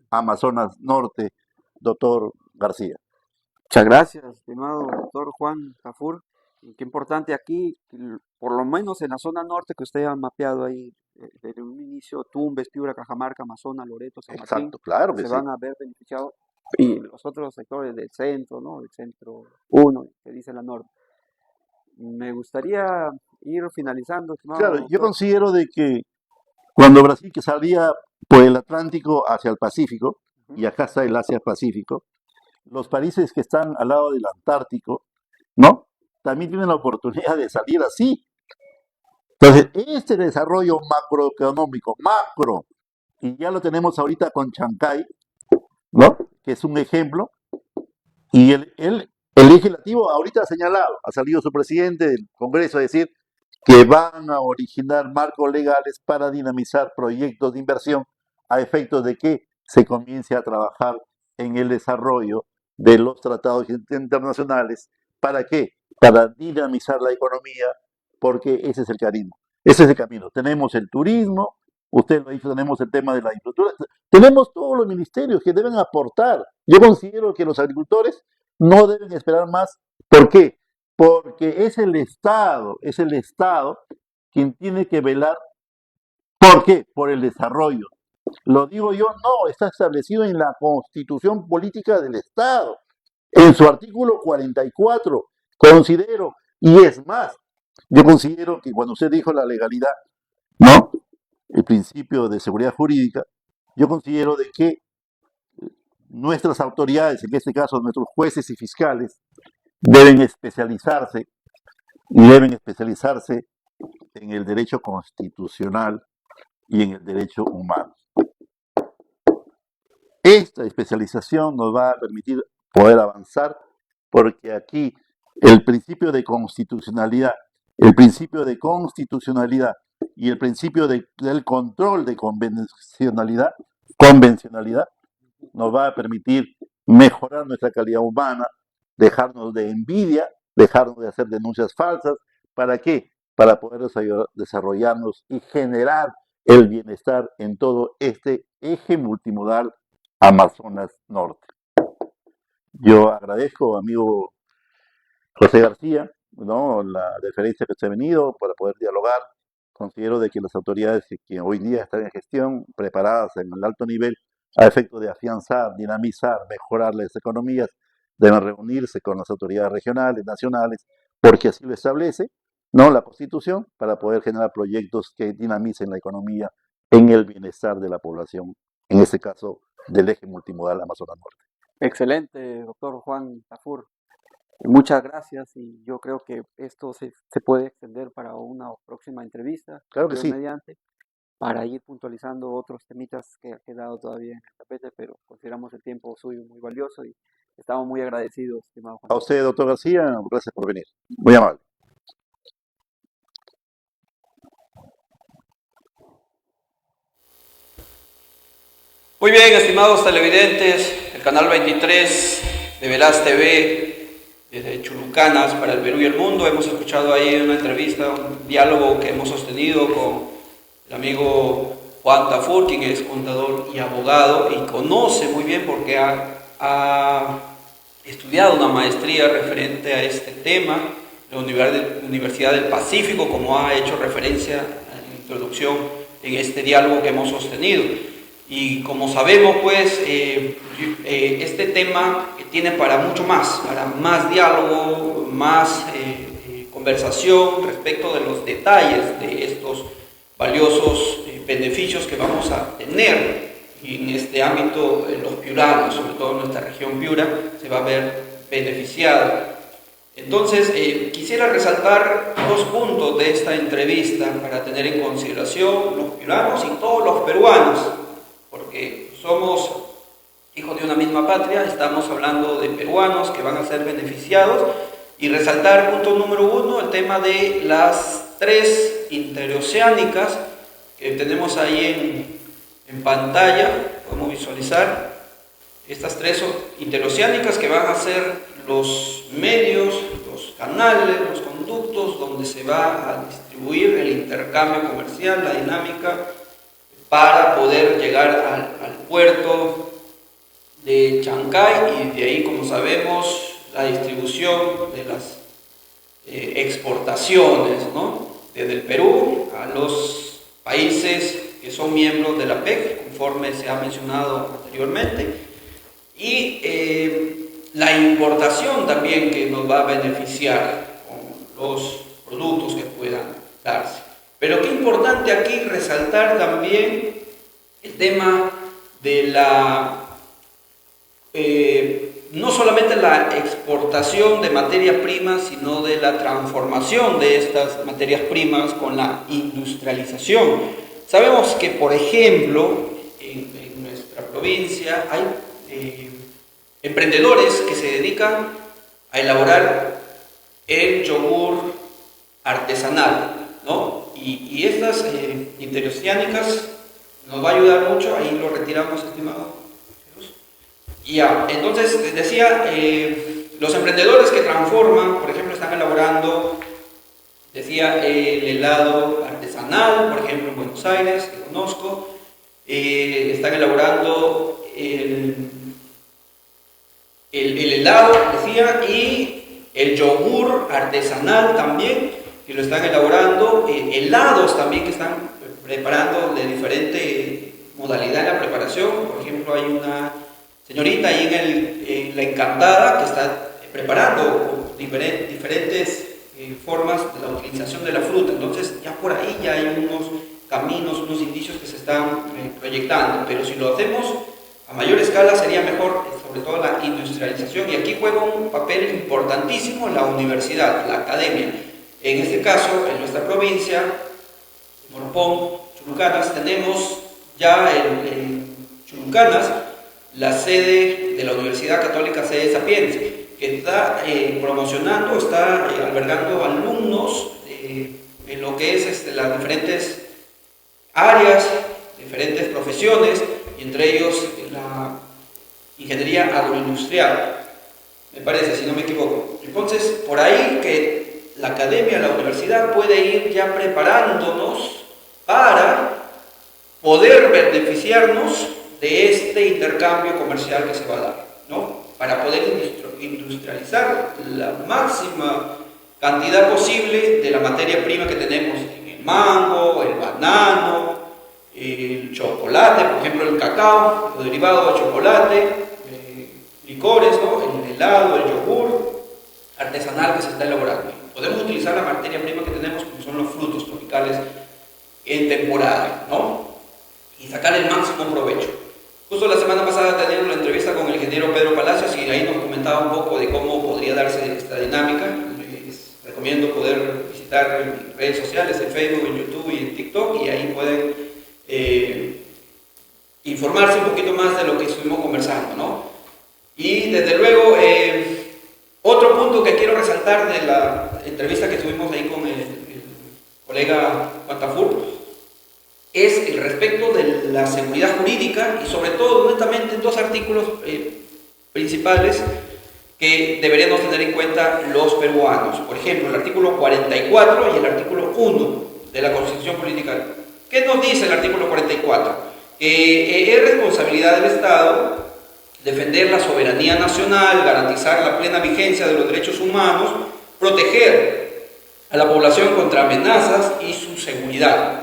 Amazonas Norte, doctor García. Muchas gracias, estimado doctor Juan Tafur. Y qué importante aquí, por lo menos en la zona norte que usted ha mapeado ahí, desde un inicio, Tumbes, Piura, Cajamarca, Amazonas, Loreto, San Martín, Exacto, claro que se sí. van a ver beneficiados, y los otros sectores del centro, ¿no? El centro 1, que dice la norte. Me gustaría ir finalizando, estimado Claro, yo doctor. considero de que cuando Brasil que salía por el Atlántico hacia el Pacífico, y acá está el Asia-Pacífico, los países que están al lado del Antártico, ¿no?, también tienen la oportunidad de salir así. Entonces, este desarrollo macroeconómico, y ya lo tenemos ahorita con Chancay, ¿no?, que es un ejemplo, Y el legislativo ahorita ha señalado, ha salido su presidente del Congreso a decir que van a originar marcos legales para dinamizar proyectos de inversión a efectos de que se comience a trabajar en el desarrollo de los tratados internacionales. ¿Para qué? Para dinamizar la economía, porque ese es el camino. Ese es el camino. Tenemos el turismo, usted lo ha dicho, tenemos el tema de la agricultura, tenemos todos los ministerios que deben aportar. Yo considero que los agricultores no deben esperar más. ¿Por qué? Porque es el Estado quien tiene que velar. ¿Por qué? Por el desarrollo. Lo digo yo, no, está establecido en la Constitución Política del Estado, en su artículo 44, considero, y es más, yo considero que cuando usted dijo la legalidad, ¿no? El principio de seguridad jurídica, yo considero de que nuestras autoridades, en este caso nuestros jueces y fiscales, deben especializarse en el derecho constitucional y en el derecho humano. Esta especialización nos va a permitir poder avanzar porque aquí el principio de constitucionalidad y el principio del control de convencionalidad nos va a permitir mejorar nuestra calidad humana, dejarnos de envidia, dejarnos de hacer denuncias falsas. ¿Para qué? Para poder desarrollarnos y generar el bienestar en todo este eje multimodal Amazonas Norte. Yo agradezco, amigo José García, ¿no?, la deferencia que usted ha venido para poder dialogar. Considero de que las autoridades que hoy día están en gestión, preparadas en el alto nivel, a efecto de afianzar, dinamizar, mejorar las economías, deben reunirse con las autoridades regionales, nacionales, porque así lo establece, ¿no?, la Constitución, para poder generar proyectos que dinamicen la economía en el bienestar de la población, en este caso del eje multimodal Amazonas Norte. Excelente, doctor Juan Tafur. Muchas gracias y yo creo que esto se puede extender para una próxima entrevista, Claro que Dios sí. mediante, para ir puntualizando otros temitas que ha quedado todavía en el tapete, pero consideramos el tiempo suyo muy valioso y estamos muy agradecidos, estimado Juan. A usted, doctor García, gracias por venir. Muy amable. Muy bien, estimados televidentes, el canal 23 de Veraz TV, desde Chulucanas para el Perú y el mundo. Hemos escuchado ahí una entrevista, un diálogo que hemos sostenido con el amigo Juan Tafur, quien es contador y abogado y conoce muy bien porque ha estudiado una maestría referente a este tema en la Universidad del Pacífico, como ha hecho referencia en la introducción en este diálogo que hemos sostenido. Y como sabemos, pues, este tema tiene para mucho más, para más diálogo, más conversación respecto de los detalles de estos valiosos beneficios que vamos a tener en este ámbito. Los piuranos, sobre todo en nuestra región Piura, se va a ver beneficiada. Entonces, quisiera resaltar dos puntos de esta entrevista para tener en consideración los piuranos y todos los peruanos, porque somos hijos de una misma patria, estamos hablando de peruanos que van a ser beneficiados, y resaltar, punto número uno, el tema de las 3 interoceánicas que tenemos ahí en pantalla. Podemos visualizar estas 3 interoceánicas que van a ser los medios, los canales, los conductos donde se va a distribuir el intercambio comercial, la dinámica, para poder llegar al puerto de Chancay, y de ahí, como sabemos, la distribución de las exportaciones, ¿no?, desde el Perú a los países que son miembros de la PEC, conforme se ha mencionado anteriormente, y la importación también, que nos va a beneficiar con los productos que puedan darse. Pero qué importante aquí resaltar también el tema de no solamente la exportación de materias primas, sino de la transformación de estas materias primas con la industrialización. Sabemos que, por ejemplo, en nuestra provincia hay emprendedores que se dedican a elaborar el yogur artesanal, ¿no? Y estas interoceánicas nos va a ayudar mucho, ahí lo retiramos, estimado. Ya, entonces decía, los emprendedores que transforman, por ejemplo, están elaborando, decía, el helado artesanal, por ejemplo, en Buenos Aires, que conozco, están elaborando el helado, decía, y el yogur artesanal también, que lo están elaborando, helados también que están preparando de diferente modalidad en la preparación. Por ejemplo, hay una señorita ahí en La Encantada que está preparando diferentes formas de la utilización de la fruta. Entonces ya por ahí ya hay unos caminos, unos indicios que se están proyectando, pero si lo hacemos a mayor escala sería mejor, sobre todo la industrialización, y aquí juega un papel importantísimo la universidad, la academia. En este caso, en nuestra provincia, Morpón, Chulucanas, tenemos ya en Chulucanas la sede de la Universidad Católica Sede Sapiense, que está promocionando, está albergando alumnos en lo que es las diferentes áreas, diferentes profesiones, y entre ellos la ingeniería agroindustrial, me parece, si no me equivoco. Entonces, por ahí que la academia, la universidad puede ir ya preparándonos para poder beneficiarnos de este intercambio comercial que se va a dar, ¿no? Para poder industrializar la máxima cantidad posible de la materia prima que tenemos en el mango, el banano, el chocolate, por ejemplo el cacao, lo derivado de chocolate, licores, ¿no? El helado, el yogur artesanal que se está elaborando. Podemos utilizar la materia prima que tenemos, como son los frutos tropicales en temporada, ¿no? Y sacar el máximo provecho. Justo la semana pasada teníamos una entrevista con el ingeniero Pedro Palacios y ahí nos comentaba un poco de cómo podría darse esta dinámica. Les recomiendo poder visitar mis redes sociales, en Facebook, en YouTube y en TikTok, y ahí pueden informarse un poquito más de lo que estuvimos conversando, ¿no? Y desde luego, otro punto que quiero resaltar de la entrevista que tuvimos ahí con el colega Guatafur es el respecto de la seguridad jurídica, y sobre todo, honestamente, en dos artículos principales que deberíamos tener en cuenta los peruanos. Por ejemplo, el artículo 44 y el artículo 1 de la Constitución Política. ¿Qué nos dice el artículo 44? Que es responsabilidad del Estado defender la soberanía nacional, garantizar la plena vigencia de los derechos humanos, proteger a la población contra amenazas y su seguridad,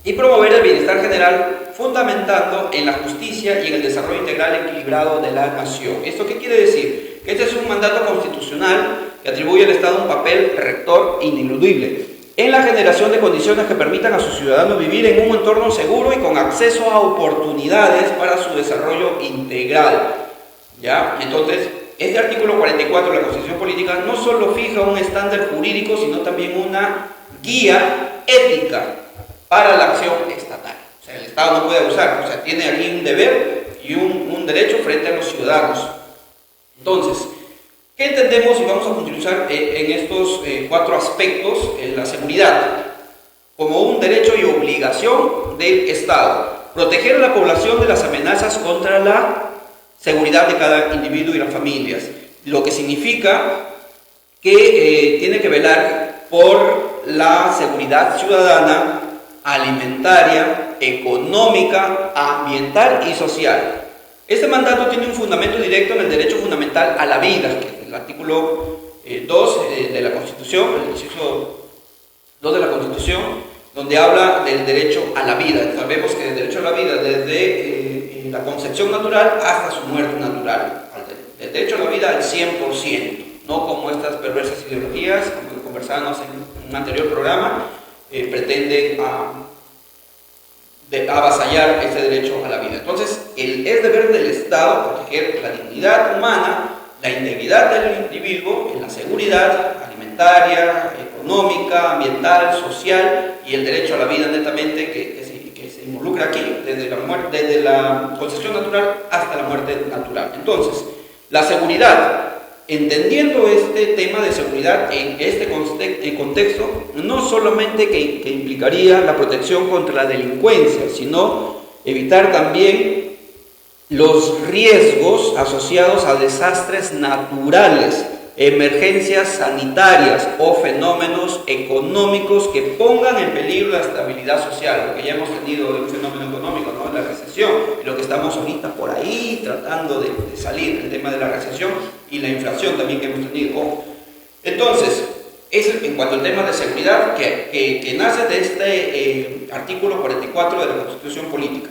y promover el bienestar general fundamentando en la justicia y en el desarrollo integral equilibrado de la nación. ¿Esto qué quiere decir? Que este es un mandato constitucional que atribuye al Estado un papel rector ineludible en la generación de condiciones que permitan a sus ciudadanos vivir en un entorno seguro y con acceso a oportunidades para su desarrollo integral. ¿Ya? Entonces, este artículo 44 de la Constitución Política no solo fija un estándar jurídico, sino también una guía ética para la acción estatal. O sea, el Estado no puede abusar, o sea, tiene aquí un deber y un derecho frente a los ciudadanos. Entonces, ¿qué entendemos? Y vamos a continuar en estos cuatro aspectos. La seguridad como un derecho y obligación del Estado. Proteger a la población de las amenazas contra la seguridad de cada individuo y las familias. Lo que significa que tiene que velar por la seguridad ciudadana, alimentaria, económica, ambiental y social. Este mandato tiene un fundamento directo en el derecho fundamental a la vida, que es el artículo 2 de la Constitución, el inciso 2 de la Constitución, donde habla del derecho a la vida. Sabemos que el derecho a la vida desde la concepción natural hasta su muerte natural. El derecho a la vida al 100%, no como estas perversas ideologías, como conversábamos en un anterior programa, pretenden avasallar ese derecho a la vida. Entonces, es deber del Estado proteger la dignidad humana, la integridad del individuo en la seguridad alimentaria, económica, ambiental, social, y el derecho a la vida netamente que se involucra aquí desde la concepción natural hasta la muerte natural. Entonces, La seguridad. Entendiendo este tema de seguridad en este contexto, no solamente que implicaría la protección contra la delincuencia, sino evitar también los riesgos asociados a desastres naturales, emergencias sanitarias o fenómenos económicos que pongan en peligro la estabilidad social, lo que ya hemos tenido de un fenómeno económico, ¿no? La recesión, y lo que estamos ahorita por ahí tratando de salir, el tema de la recesión y la inflación también que hemos tenido. Entonces, es en cuanto al tema de seguridad que nace de este artículo 44 de la Constitución Política,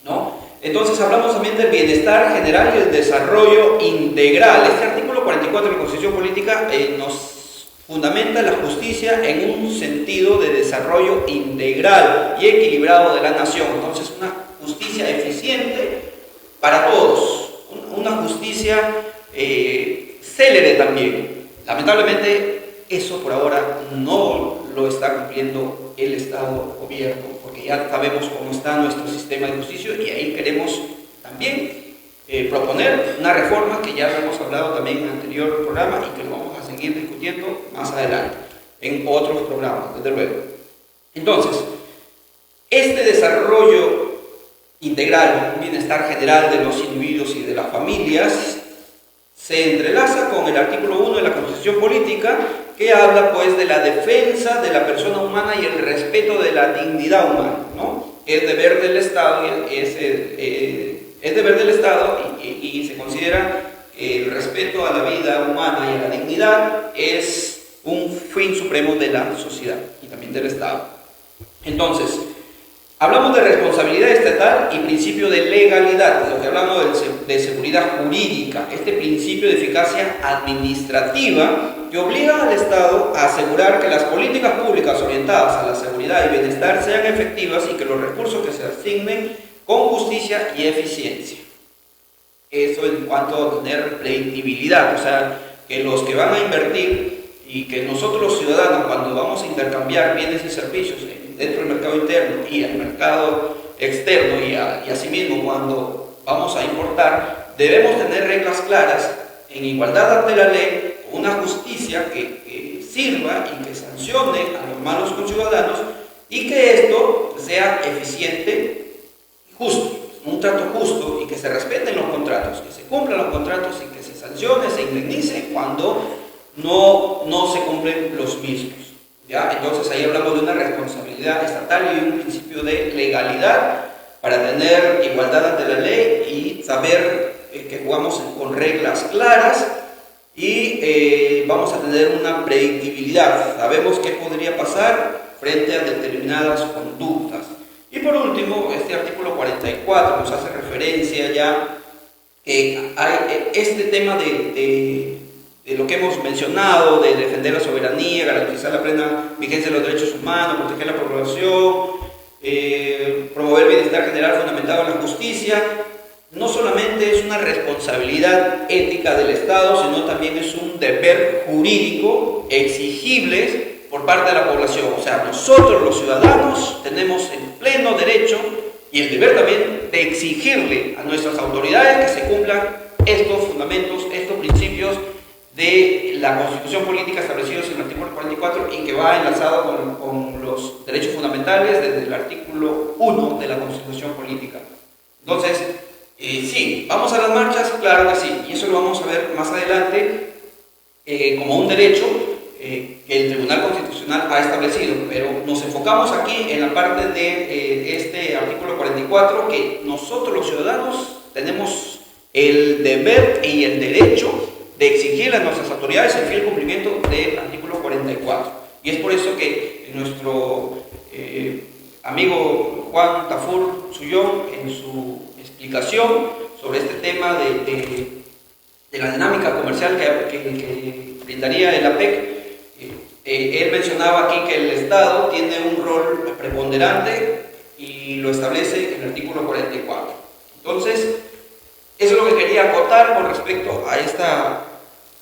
¿no? Entonces hablamos también del bienestar general y el desarrollo integral. Este artículo 44 de la Constitución Política nos fundamenta la justicia en un sentido de desarrollo integral y equilibrado de la nación. Entonces, una justicia eficiente para todos, una justicia célere también. Lamentablemente, eso por ahora no lo está cumpliendo el Estado gobierno, porque ya sabemos cómo está nuestro sistema de justicia y ahí queremos también proponer una reforma que ya hemos hablado también en el anterior programa y que lo vamos a seguir discutiendo más adelante en otros programas, desde luego. Entonces, este desarrollo integral, un bienestar general de los individuos y de las familias, se entrelaza con el artículo 1 de la Constitución Política, que habla pues de la defensa de la persona humana y el respeto de la dignidad humana, ¿no? Es deber del Estado, es deber del Estado y se considera que el respeto a la vida humana y a la dignidad es un fin supremo de la sociedad y también del Estado. Entonces, hablamos de responsabilidad estatal y principio de legalidad, lo que hablamos de seguridad jurídica, este principio de eficacia administrativa que obliga al Estado a asegurar que las políticas públicas orientadas a la seguridad y bienestar sean efectivas y que los recursos que se asignen con justicia y eficiencia. Eso en cuanto a tener predictibilidad, o sea, que los que van a invertir y que nosotros los ciudadanos cuando vamos a intercambiar bienes y servicios dentro del mercado interno y el mercado externo y asimismo cuando vamos a importar, debemos tener reglas claras en igualdad ante la ley, una justicia que sirva y que sancione a los malos conciudadanos y que esto sea eficiente y justo, un trato justo y que se respeten los contratos, que se cumplan los contratos y que se sancione, se indemnice cuando no se cumplen los mismos. ¿Ya? Entonces ahí hablamos de una responsabilidad estatal y un principio de legalidad para tener igualdad ante la ley y saber que jugamos con reglas claras y vamos a tener una predictibilidad. Sabemos qué podría pasar frente a determinadas conductas. Y por último, este artículo 44 nos hace referencia ya que hay este tema de lo que hemos mencionado, de defender la soberanía, garantizar la plena vigencia de los derechos humanos, proteger la población, promover el bienestar general fundamentado en la justicia. No solamente es una responsabilidad ética del Estado, sino también es un deber jurídico exigible por parte de la población. O sea, nosotros los ciudadanos tenemos el pleno derecho y el deber también de exigirle a nuestras autoridades que se cumplan estos fundamentos, estos principios de la Constitución Política establecidos en el artículo 44 y que va enlazado con los derechos fundamentales desde el artículo 1 de la Constitución Política. Entonces, sí, vamos a las marchas, claro que sí, y eso lo vamos a ver más adelante como un derecho que el Tribunal Constitucional ha establecido, pero nos enfocamos aquí en la parte de este artículo 44, que nosotros los ciudadanos tenemos el deber y el derecho de exigirle a nuestras autoridades el fiel cumplimiento del artículo 44. Y es por eso que nuestro amigo Juan Tafur Sullón, en su explicación sobre este tema de la dinámica comercial que brindaría el APEC, él mencionaba aquí que el Estado tiene un rol preponderante y lo establece en el artículo 44. Entonces, eso es lo que quería acotar con respecto a esta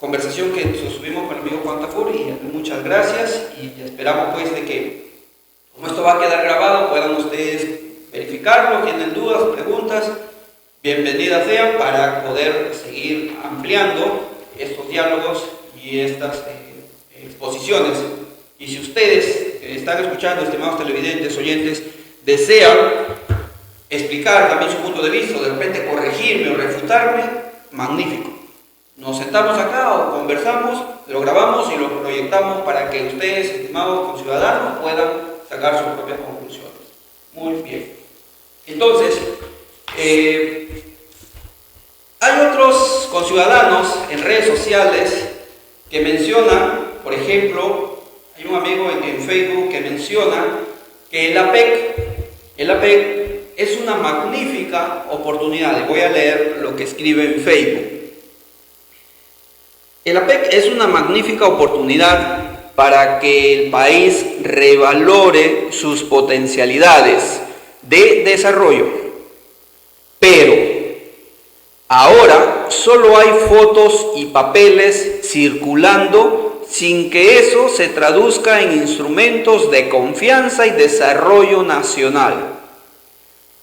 conversación que sostuvimos con el amigo Juan Tafur, y muchas gracias y esperamos pues de que, como esto va a quedar grabado, puedan ustedes verificarlo, tienen dudas, preguntas, bienvenidas sean para poder seguir ampliando estos diálogos y estas exposiciones. Y si ustedes que están escuchando, estimados televidentes, oyentes, desean explicar también su punto de vista, o de repente corregirme o refutarme, magnífico. Nos sentamos acá o conversamos, lo grabamos y lo proyectamos para que ustedes, estimados conciudadanos, puedan sacar sus propias conclusiones. Muy bien. Entonces, hay otros conciudadanos en redes sociales que mencionan, por ejemplo, hay un amigo en Facebook que menciona que el APEC es una magnífica oportunidad. Les voy a leer lo que escribe en Facebook. El APEC es una magnífica oportunidad para que el país revalore sus potencialidades de desarrollo. Pero ahora solo hay fotos y papeles circulando sin que eso se traduzca en instrumentos de confianza y desarrollo nacional.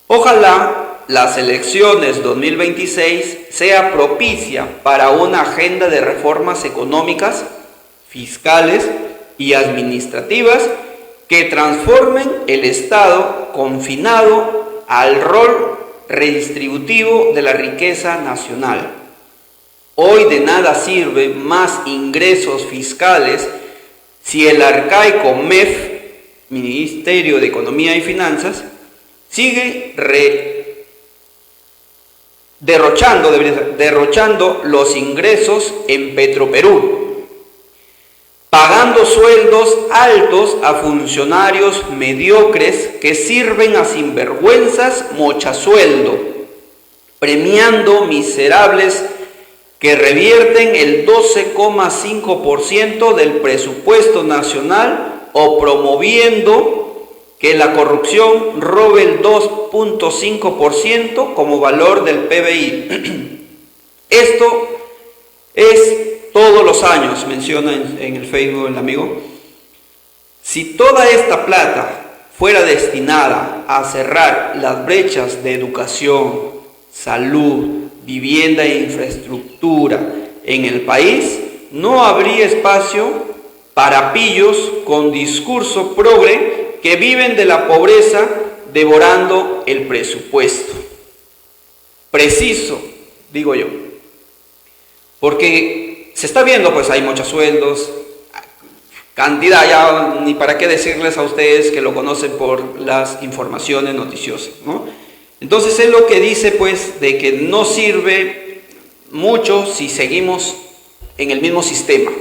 Ojalá las elecciones 2026 sea propicia para una agenda de reformas económicas, fiscales y administrativas que transformen el Estado confinado al rol redistributivo de la riqueza nacional. Hoy de nada sirve más ingresos fiscales si el arcaico MEF, Ministerio de Economía y Finanzas, sigue derrochando los ingresos en Petroperú, pagando sueldos altos a funcionarios mediocres que sirven a sinvergüenzas mochasueldo, premiando miserables que revierten el 12,5% del presupuesto nacional o promoviendo que la corrupción robe el 2,5% como valor del PBI. Esto es todos los años, menciona en el Facebook el amigo. Si toda esta plata fuera destinada a cerrar las brechas de educación, salud, vivienda e infraestructura en el país, no habría espacio para pillos con discurso progre que viven de la pobreza devorando el presupuesto. Preciso, digo yo, porque se está viendo, pues hay muchos sueldos, cantidad, ya ni para qué decirles a ustedes que lo conocen por las informaciones noticiosas, ¿no? Entonces es lo que dice, pues, de que no sirve mucho si seguimos en el mismo sistema,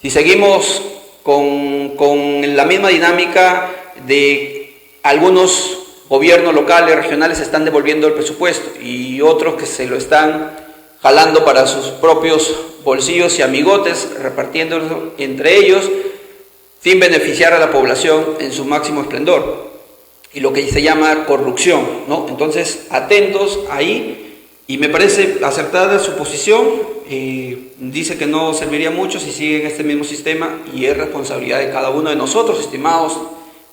si seguimos con la misma dinámica de algunos gobiernos locales, regionales, están devolviendo el presupuesto y otros que se lo están jalando para sus propios bolsillos y amigotes, repartiéndolo entre ellos sin beneficiar a la población en su máximo esplendor, y lo que se llama corrupción, ¿no? Entonces, atentos ahí, y me parece acertada su posición. Dice que no serviría mucho si siguen este mismo sistema, y es responsabilidad de cada uno de nosotros, estimados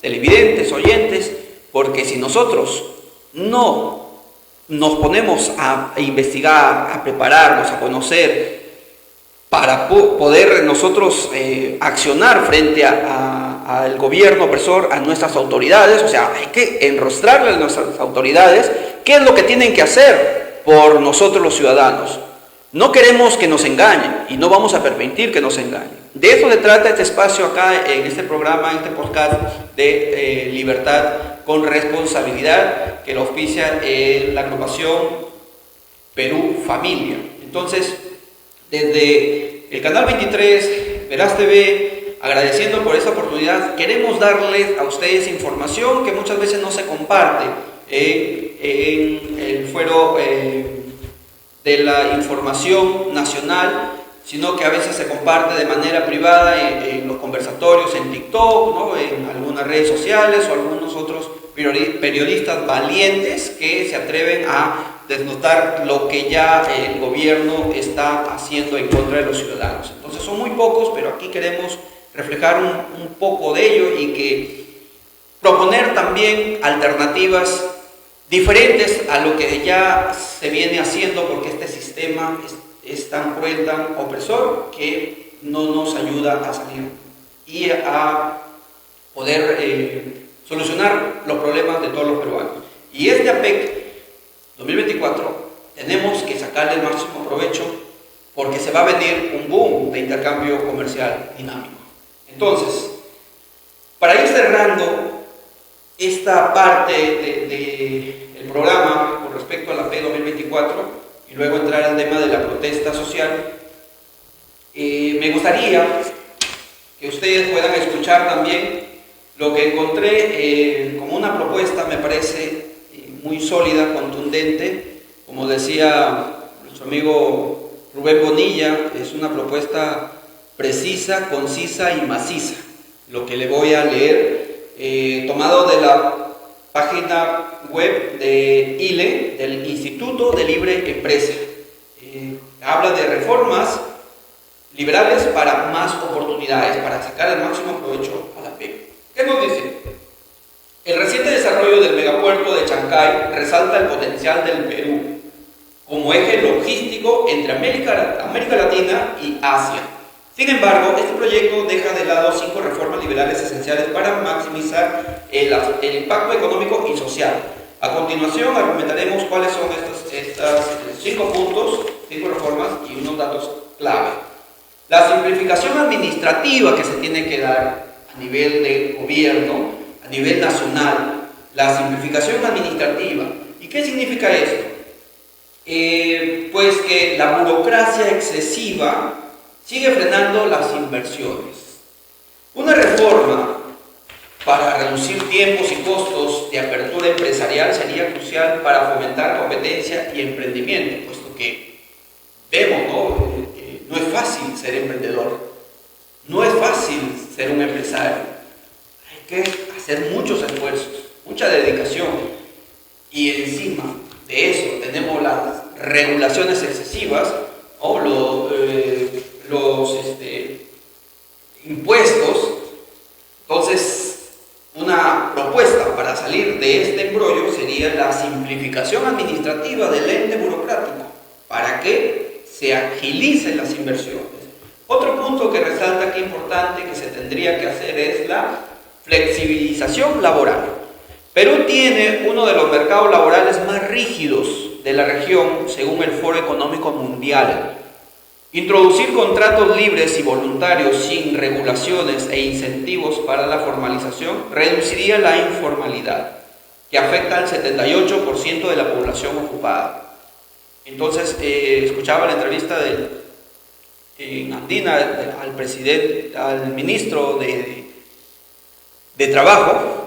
televidentes, oyentes, porque si nosotros no nos ponemos a investigar, a prepararnos, a conocer, para poder nosotros accionar frente al gobierno opresor, a nuestras autoridades, o sea, hay que enrostrarle a nuestras autoridades qué es lo que tienen que hacer por nosotros los ciudadanos. No queremos que nos engañen y no vamos a permitir que nos engañen. De eso se trata este espacio acá, en este programa, en este podcast de Libertad con Responsabilidad, que lo auspicia la agrupación Perú Familia. Entonces, desde el canal 23, Verás TV, agradeciendo por esta oportunidad, queremos darles a ustedes información que muchas veces no se comparte en el fuero de la información nacional, sino que a veces se comparte de manera privada en los conversatorios, en TikTok, ¿no? En algunas redes sociales o algunos otros periodistas valientes que se atreven a desnotar lo que ya el gobierno está haciendo en contra de los ciudadanos. Entonces son muy pocos, pero aquí queremos reflejar un poco de ello y que proponer también alternativas diferentes a lo que ya se viene haciendo, porque este sistema es tan cruel, tan opresor, que no nos ayuda a salir y a poder solucionar los problemas de todos los peruanos. Y este APEC 2024 tenemos que sacarle el máximo provecho, porque se va a venir un boom de intercambio comercial dinámico. Entonces, para ir cerrando esta parte del programa con respecto a la APEC 2024 y luego entrar al tema de la protesta social, me gustaría que ustedes puedan escuchar también lo que encontré como una propuesta, me parece muy sólida, contundente. Como decía nuestro amigo Rubén Bonilla, es una propuesta precisa, concisa y maciza. Lo que le voy a leer, tomado de la página web de ILE, del Instituto de Libre Empresa. Habla de reformas liberales para más oportunidades, para sacar el máximo provecho a la PEC. ¿Qué nos dice? El reciente desarrollo del megapuerto de Chancay resalta el potencial del Perú como eje logístico entre América Latina y Asia. Sin embargo, este proyecto deja de lado 5 reformas liberales esenciales para maximizar el impacto económico y social. A continuación, argumentaremos cuáles son estas 5 puntos, 5 reformas y unos datos clave. La simplificación administrativa que se tiene que dar a nivel de gobierno, a nivel nacional, la simplificación administrativa. ¿Y qué significa esto? Pues que la burocracia excesiva sigue frenando las inversiones. Una reforma para reducir tiempos y costos de apertura empresarial sería crucial para fomentar competencia y emprendimiento, puesto que vemos, ¿no? Que no es fácil ser emprendedor, no es fácil ser un empresario. Hay que hacer muchos esfuerzos, mucha dedicación, y encima de eso tenemos las regulaciones excesivas o los impuestos. Entonces, una propuesta para salir de este embrollo sería la simplificación administrativa del ente burocrático para que se agilicen las inversiones. Otro punto que resalta que importante que se tendría que hacer es la flexibilización laboral. Perú tiene uno de los mercados laborales más rígidos de la región según el Foro Económico Mundial. Introducir contratos libres y voluntarios sin regulaciones e incentivos para la formalización reduciría la informalidad, que afecta al 78% de la población ocupada. Entonces, escuchaba la entrevista en Andina al ministro de Trabajo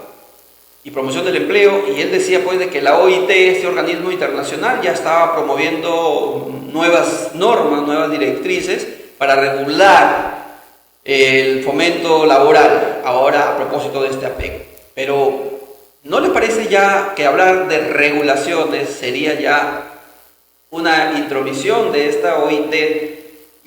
y Promoción del Empleo, y él decía pues de que la OIT, este organismo internacional, ya estaba promoviendo nuevas normas, nuevas directrices para regular el fomento laboral, ahora a propósito de este APEC. Pero ¿no le parece ya que hablar de regulaciones sería ya una intromisión de esta OIT,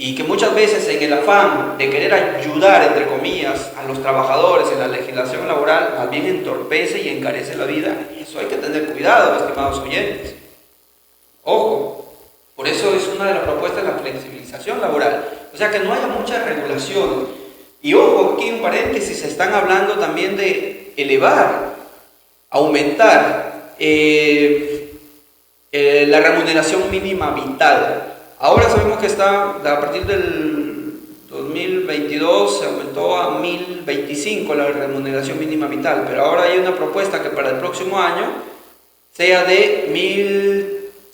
y que muchas veces en el afán de querer ayudar, entre comillas, a los trabajadores en la legislación laboral, más bien entorpece y encarece la vida? Eso hay que tener cuidado, estimados oyentes. Ojo, por eso es una de las propuestas la flexibilización laboral, o sea que no haya mucha regulación. Y ojo, aquí en paréntesis se están hablando también de elevar, aumentar la remuneración mínima vital. Ahora sabemos que está, a partir del 2022 se aumentó a 1.025 la remuneración mínima vital, pero ahora hay una propuesta que para el próximo año sea de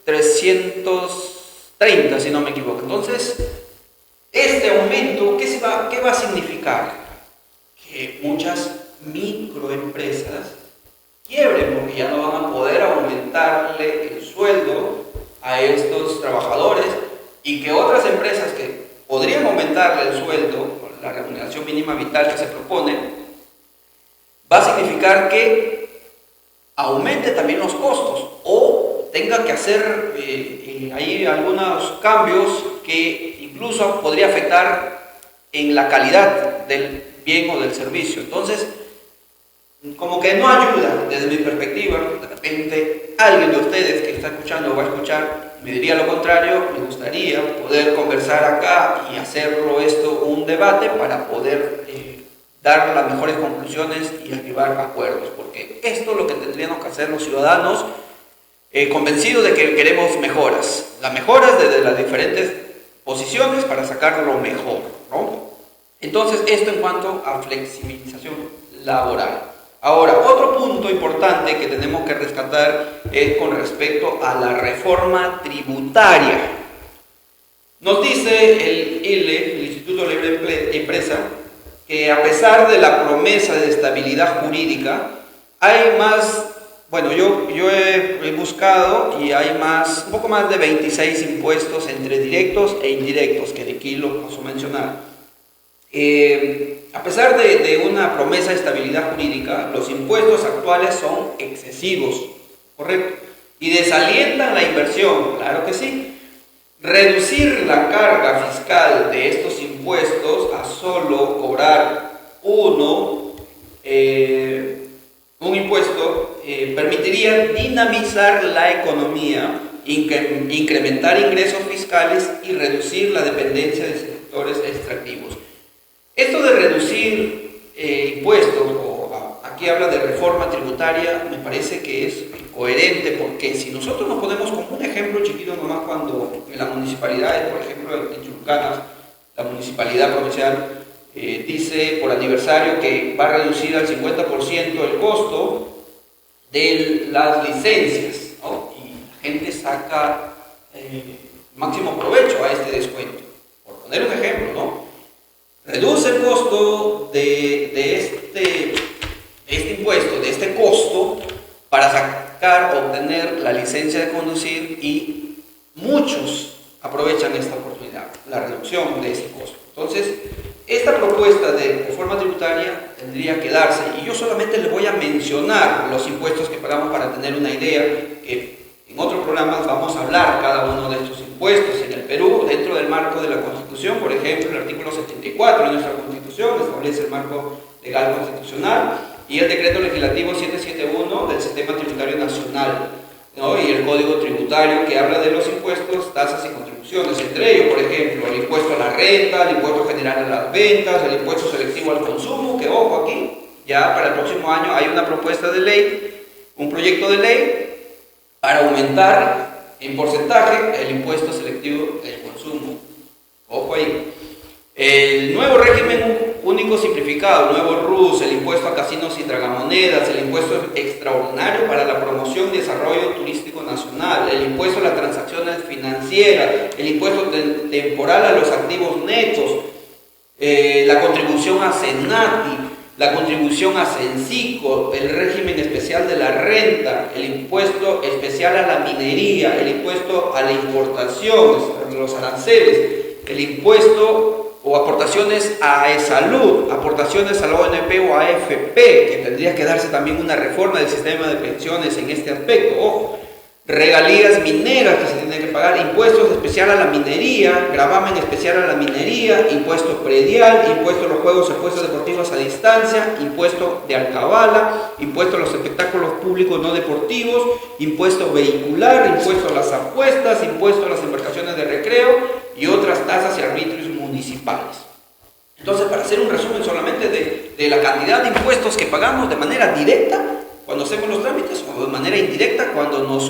1.330, si no me equivoco. Entonces, este aumento, ¿qué va a significar? Que muchas microempresas quiebren, porque ya no van a poder aumentarle el sueldo a estos trabajadores, y que otras empresas que podrían aumentarle el sueldo, la remuneración mínima vital que se propone, va a significar que aumente también los costos o tenga que hacer ahí algunos cambios que incluso podría afectar en la calidad del bien o del servicio. Entonces, como que no ayuda, desde mi perspectiva, de repente alguien de ustedes que está escuchando o va a escuchar me diría lo contrario, me gustaría poder conversar acá y hacerlo esto un debate para poder dar las mejores conclusiones y arribar acuerdos, porque esto es lo que tendríamos que hacer los ciudadanos, convencidos de que queremos mejoras, las mejoras desde las diferentes posiciones para sacar lo mejor, ¿no? Entonces, esto en cuanto a flexibilización laboral. Ahora, otro punto importante que tenemos que rescatar es con respecto a la reforma tributaria. Nos dice el ILE, el Instituto Libre Empresa, que a pesar de la promesa de estabilidad jurídica, hay más, bueno, yo he buscado y hay un poco más de 26 impuestos entre directos e indirectos, que de aquí lo paso a mencionar. A pesar de una promesa de estabilidad jurídica, los impuestos actuales son excesivos, ¿correcto? Y desalientan la inversión, claro que sí. Reducir la carga fiscal de estos impuestos a solo cobrar un impuesto permitiría dinamizar la economía, incrementar ingresos fiscales y reducir la dependencia de sectores extractivos. Esto de reducir impuestos, aquí habla de reforma tributaria, me parece que es coherente, porque si nosotros nos ponemos como un ejemplo chiquito nomás, cuando en las municipalidades, por ejemplo en Chulucanas, la municipalidad provincial dice por aniversario que va a reducir al 50% el costo de las licencias, ¿no? Y la gente saca máximo provecho a este descuento, por poner un ejemplo, ¿no? Reduce el costo de este impuesto, de este costo, para sacar o obtener la licencia de conducir, y muchos aprovechan esta oportunidad, la reducción de ese costo. Entonces, esta propuesta de reforma tributaria tendría que darse, y yo solamente les voy a mencionar los impuestos que pagamos para tener una idea, que en otros programas vamos a hablar cada uno de estos impuestos en el Perú, dentro del marco de la Constitución. Por ejemplo, el artículo 74 de nuestra Constitución establece el marco legal constitucional, y el decreto legislativo 771 del Sistema Tributario Nacional, ¿no? Y el Código Tributario, que habla de los impuestos, tasas y contribuciones, entre ellos, por ejemplo, el impuesto a la renta, el impuesto general a las ventas, el impuesto selectivo al consumo, que ojo, aquí ya para el próximo año hay una propuesta de ley, un proyecto de ley para aumentar en porcentaje el impuesto selectivo del consumo. Ojo ahí. El nuevo régimen único simplificado, el nuevo RUS, el impuesto a casinos y tragamonedas, el impuesto extraordinario para la promoción y desarrollo turístico nacional, el impuesto a las transacciones financieras, el impuesto temporal a los activos netos, la contribución a Senati, la contribución a Cencico, el régimen especial de la renta, el impuesto especial a la minería, el impuesto a la importación, los aranceles, el impuesto o aportaciones a salud, aportaciones a la ONP o a AFP, que tendría que darse también una reforma del sistema de pensiones en este aspecto. Ojo, regalías mineras que se tienen que pagar, impuestos especial a la minería, gravamen especial a la minería, impuesto predial, impuesto a los juegos y apuestas deportivas a distancia, impuesto de alcabala, impuesto a los espectáculos públicos no deportivos, impuesto vehicular, impuesto a las apuestas, impuesto a las embarcaciones de recreo y otras tasas y arbitrios municipales. Entonces, para hacer un resumen solamente de la cantidad de impuestos que pagamos de manera directa cuando hacemos los trámites, o de manera indirecta cuando nos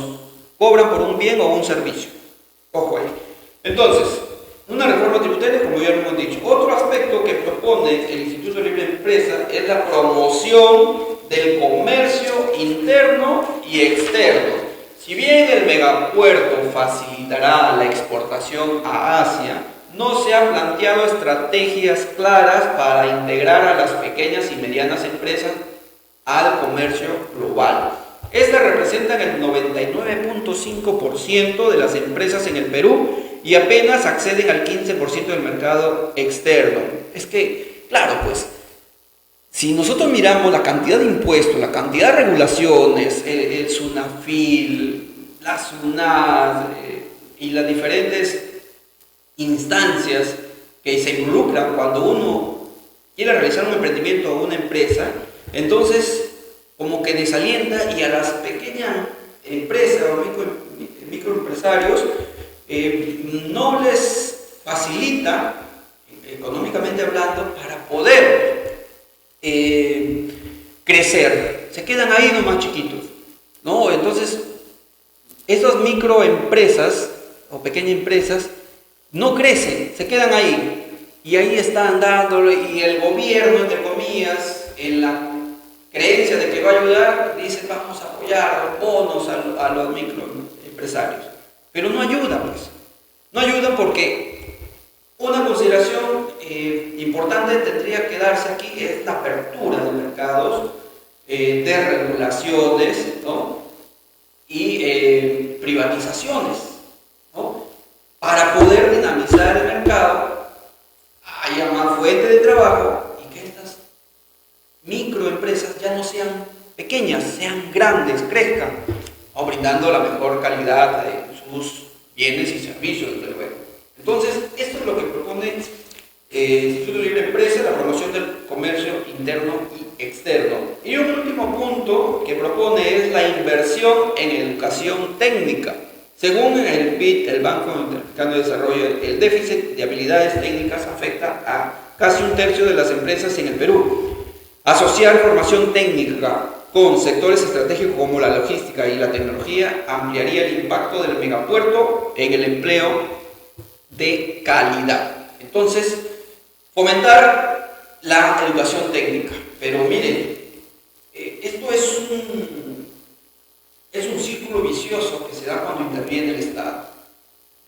cobran por un bien o un servicio. Ojo ahí. Entonces, una reforma tributaria, como ya lo hemos dicho. Otro aspecto que propone el Instituto Libre Empresa es la promoción del comercio interno y externo. Si bien el megapuerto facilitará la exportación a Asia, no se han planteado estrategias claras para integrar a las pequeñas y medianas empresas al comercio global. Estas representan el 99.5% de las empresas en el Perú y apenas acceden al 15% del mercado externo. Es que, claro, pues, si nosotros miramos la cantidad de impuestos, la cantidad de regulaciones, el SUNAFIL, la SUNAT y las diferentes instancias que se involucran cuando uno quiere realizar un emprendimiento o una empresa, entonces como que desalienta, y a las pequeñas empresas o microempresarios no les facilita, económicamente hablando, para poder crecer. Se quedan ahí nomás chiquitos, ¿no? Entonces, esas microempresas o pequeñas empresas no crecen, se quedan ahí. Y ahí están dándole, y el gobierno, entre comillas, en la creencia de que va a ayudar, dice vamos a apoyar bonos a los microempresarios. Pero no ayuda, pues. No ayuda porque una consideración importante tendría que darse aquí es la apertura de mercados, de regulaciones, ¿no? Y privatizaciones, ¿no? Para poder dinamizar el mercado, haya más fuente de trabajo y que estas microempresas ya no sean pequeñas, sean grandes, crezcan, o brindando la mejor calidad de sus bienes y servicios, desde luego. Entonces, esto es lo que propone el Instituto Libre de Empresa, la promoción del comercio interno y externo. Y un último punto que propone es la inversión en educación técnica. Según el BID, el Banco Interamericano de Desarrollo, el déficit de habilidades técnicas afecta a casi un tercio de las empresas en el Perú. Asociar formación técnica con sectores estratégicos como la logística y la tecnología ampliaría el impacto del megapuerto en el empleo de calidad. Entonces, fomentar la educación técnica. Pero miren, esto es un círculo vicioso que se da cuando interviene el Estado.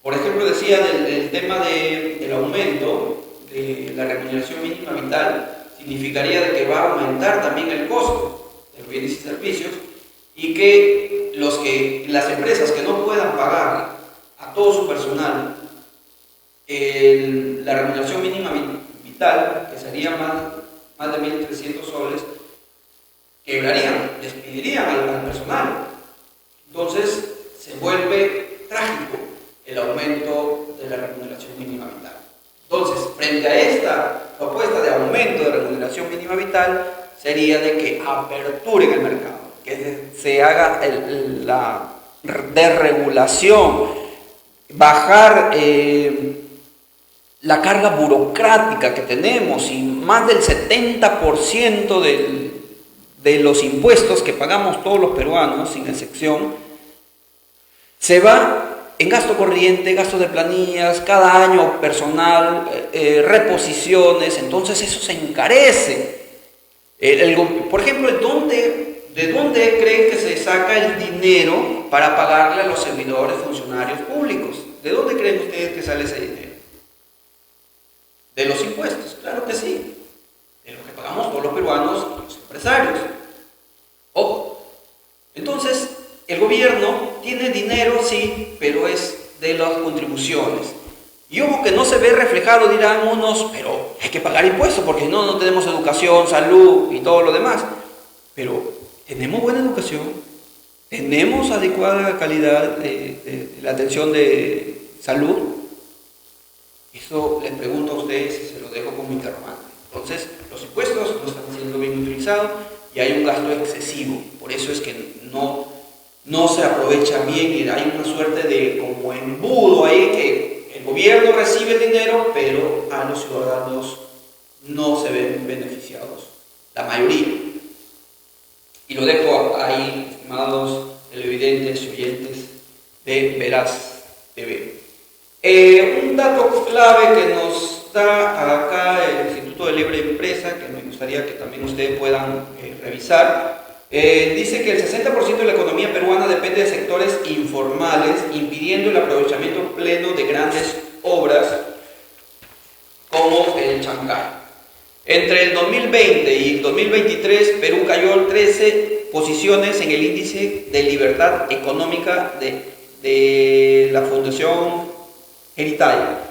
Por ejemplo, decía del tema del aumento de la remuneración mínima vital, significaría de que va a aumentar también el costo de los bienes y servicios, y que las empresas que no puedan pagar a todo su personal la remuneración mínima vital, que sería más de 1.300 soles, quebrarían, despedirían al personal. Entonces se vuelve trágico el aumento de la remuneración mínima vital. Entonces, frente a esta propuesta de aumento de remuneración mínima vital, sería de que aperturen el mercado, que se haga la desregulación, bajar la carga burocrática que tenemos, y más del 70% de los impuestos que pagamos todos los peruanos, sin excepción, se va en gasto corriente, gasto de planillas, cada año personal, reposiciones. Entonces eso se encarece. Por ejemplo, ¿de dónde creen que se saca el dinero para pagarle a los servidores, funcionarios públicos? ¿De dónde creen ustedes que sale ese dinero? De los impuestos, claro que sí. De lo que pagamos todos los peruanos y los empresarios. Ojo. Entonces, el gobierno tiene dinero, sí, pero es de las contribuciones. Y ojo que no se ve reflejado, dirán unos, pero hay que pagar impuestos porque si no, no tenemos educación, salud y todo lo demás. Pero tenemos buena educación, tenemos adecuada calidad de la atención de salud. Eso les pregunto a ustedes y se lo dejo como interrogante. Entonces, los impuestos no están siendo bien utilizados y hay un gasto excesivo. Por eso es que no se aprovecha bien y hay una suerte de como embudo ahí, que el gobierno recibe el dinero, pero a los ciudadanos no se ven beneficiados, la mayoría. Y lo dejo ahí, estimados televidentes y oyentes de Veraz TV. Un dato clave que nos da acá el Instituto de Libre Empresa, que me gustaría que también ustedes puedan revisar, dice que el 60% de la economía peruana depende de sectores informales, impidiendo el aprovechamiento pleno de grandes obras como el Chancay. Entre el 2020 y el 2023, Perú cayó 13 posiciones en el índice de libertad económica de la Fundación Heritage.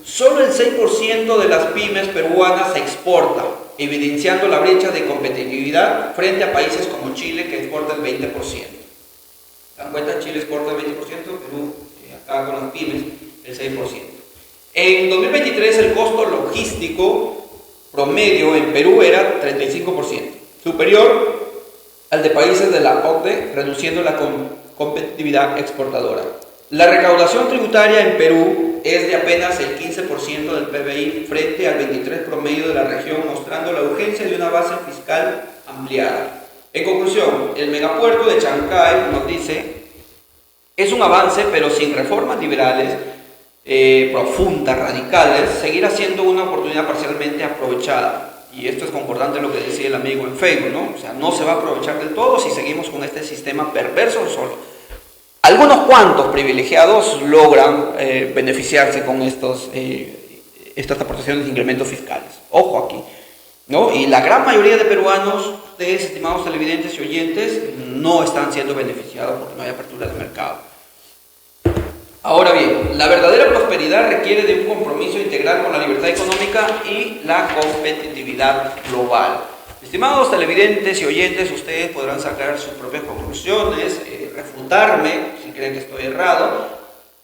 Solo el 6% de las pymes peruanas se exporta, evidenciando la brecha de competitividad frente a países como Chile, que exporta el 20%. ¿Se dan cuenta? Chile exporta el 20%, Perú, acá con las pymes, el 6%. En 2023 el costo logístico promedio en Perú era 35%, superior al de países de la OCDE, reduciendo la competitividad exportadora. La recaudación tributaria en Perú es de apenas el 15% del PBI frente al 23% promedio de la región, mostrando la urgencia de una base fiscal ampliada. En conclusión, el megapuerto de Chancay, nos dice, es un avance, pero sin reformas liberales profundas, radicales, seguirá siendo una oportunidad parcialmente aprovechada. Y esto es concordante con lo que decía el amigo en Facebook, ¿no? O sea, no se va a aprovechar del todo si seguimos con este sistema perverso solo. Algunos cuantos privilegiados logran beneficiarse con estas aportaciones de incrementos fiscales. Ojo aquí, ¿no? Y la gran mayoría de peruanos, ustedes, estimados televidentes y oyentes, no están siendo beneficiados porque no hay apertura de mercado. Ahora bien, la verdadera prosperidad requiere de un compromiso integral con la libertad económica y la competitividad global. Estimados televidentes y oyentes, ustedes podrán sacar sus propias conclusiones, refutarme si creen que estoy errado,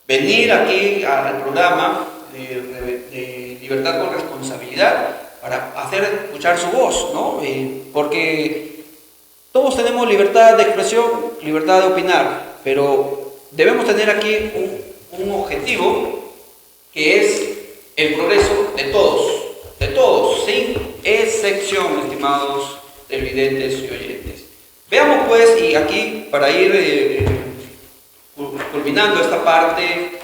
venir aquí al programa de Libertad con Responsabilidad para hacer escuchar su voz, ¿no? Porque todos tenemos libertad de expresión, libertad de opinar, pero debemos tener aquí un objetivo que es el progreso de todos, sin excepción, estimados televidentes y oyentes. Veamos pues, y aquí para ir culminando esta parte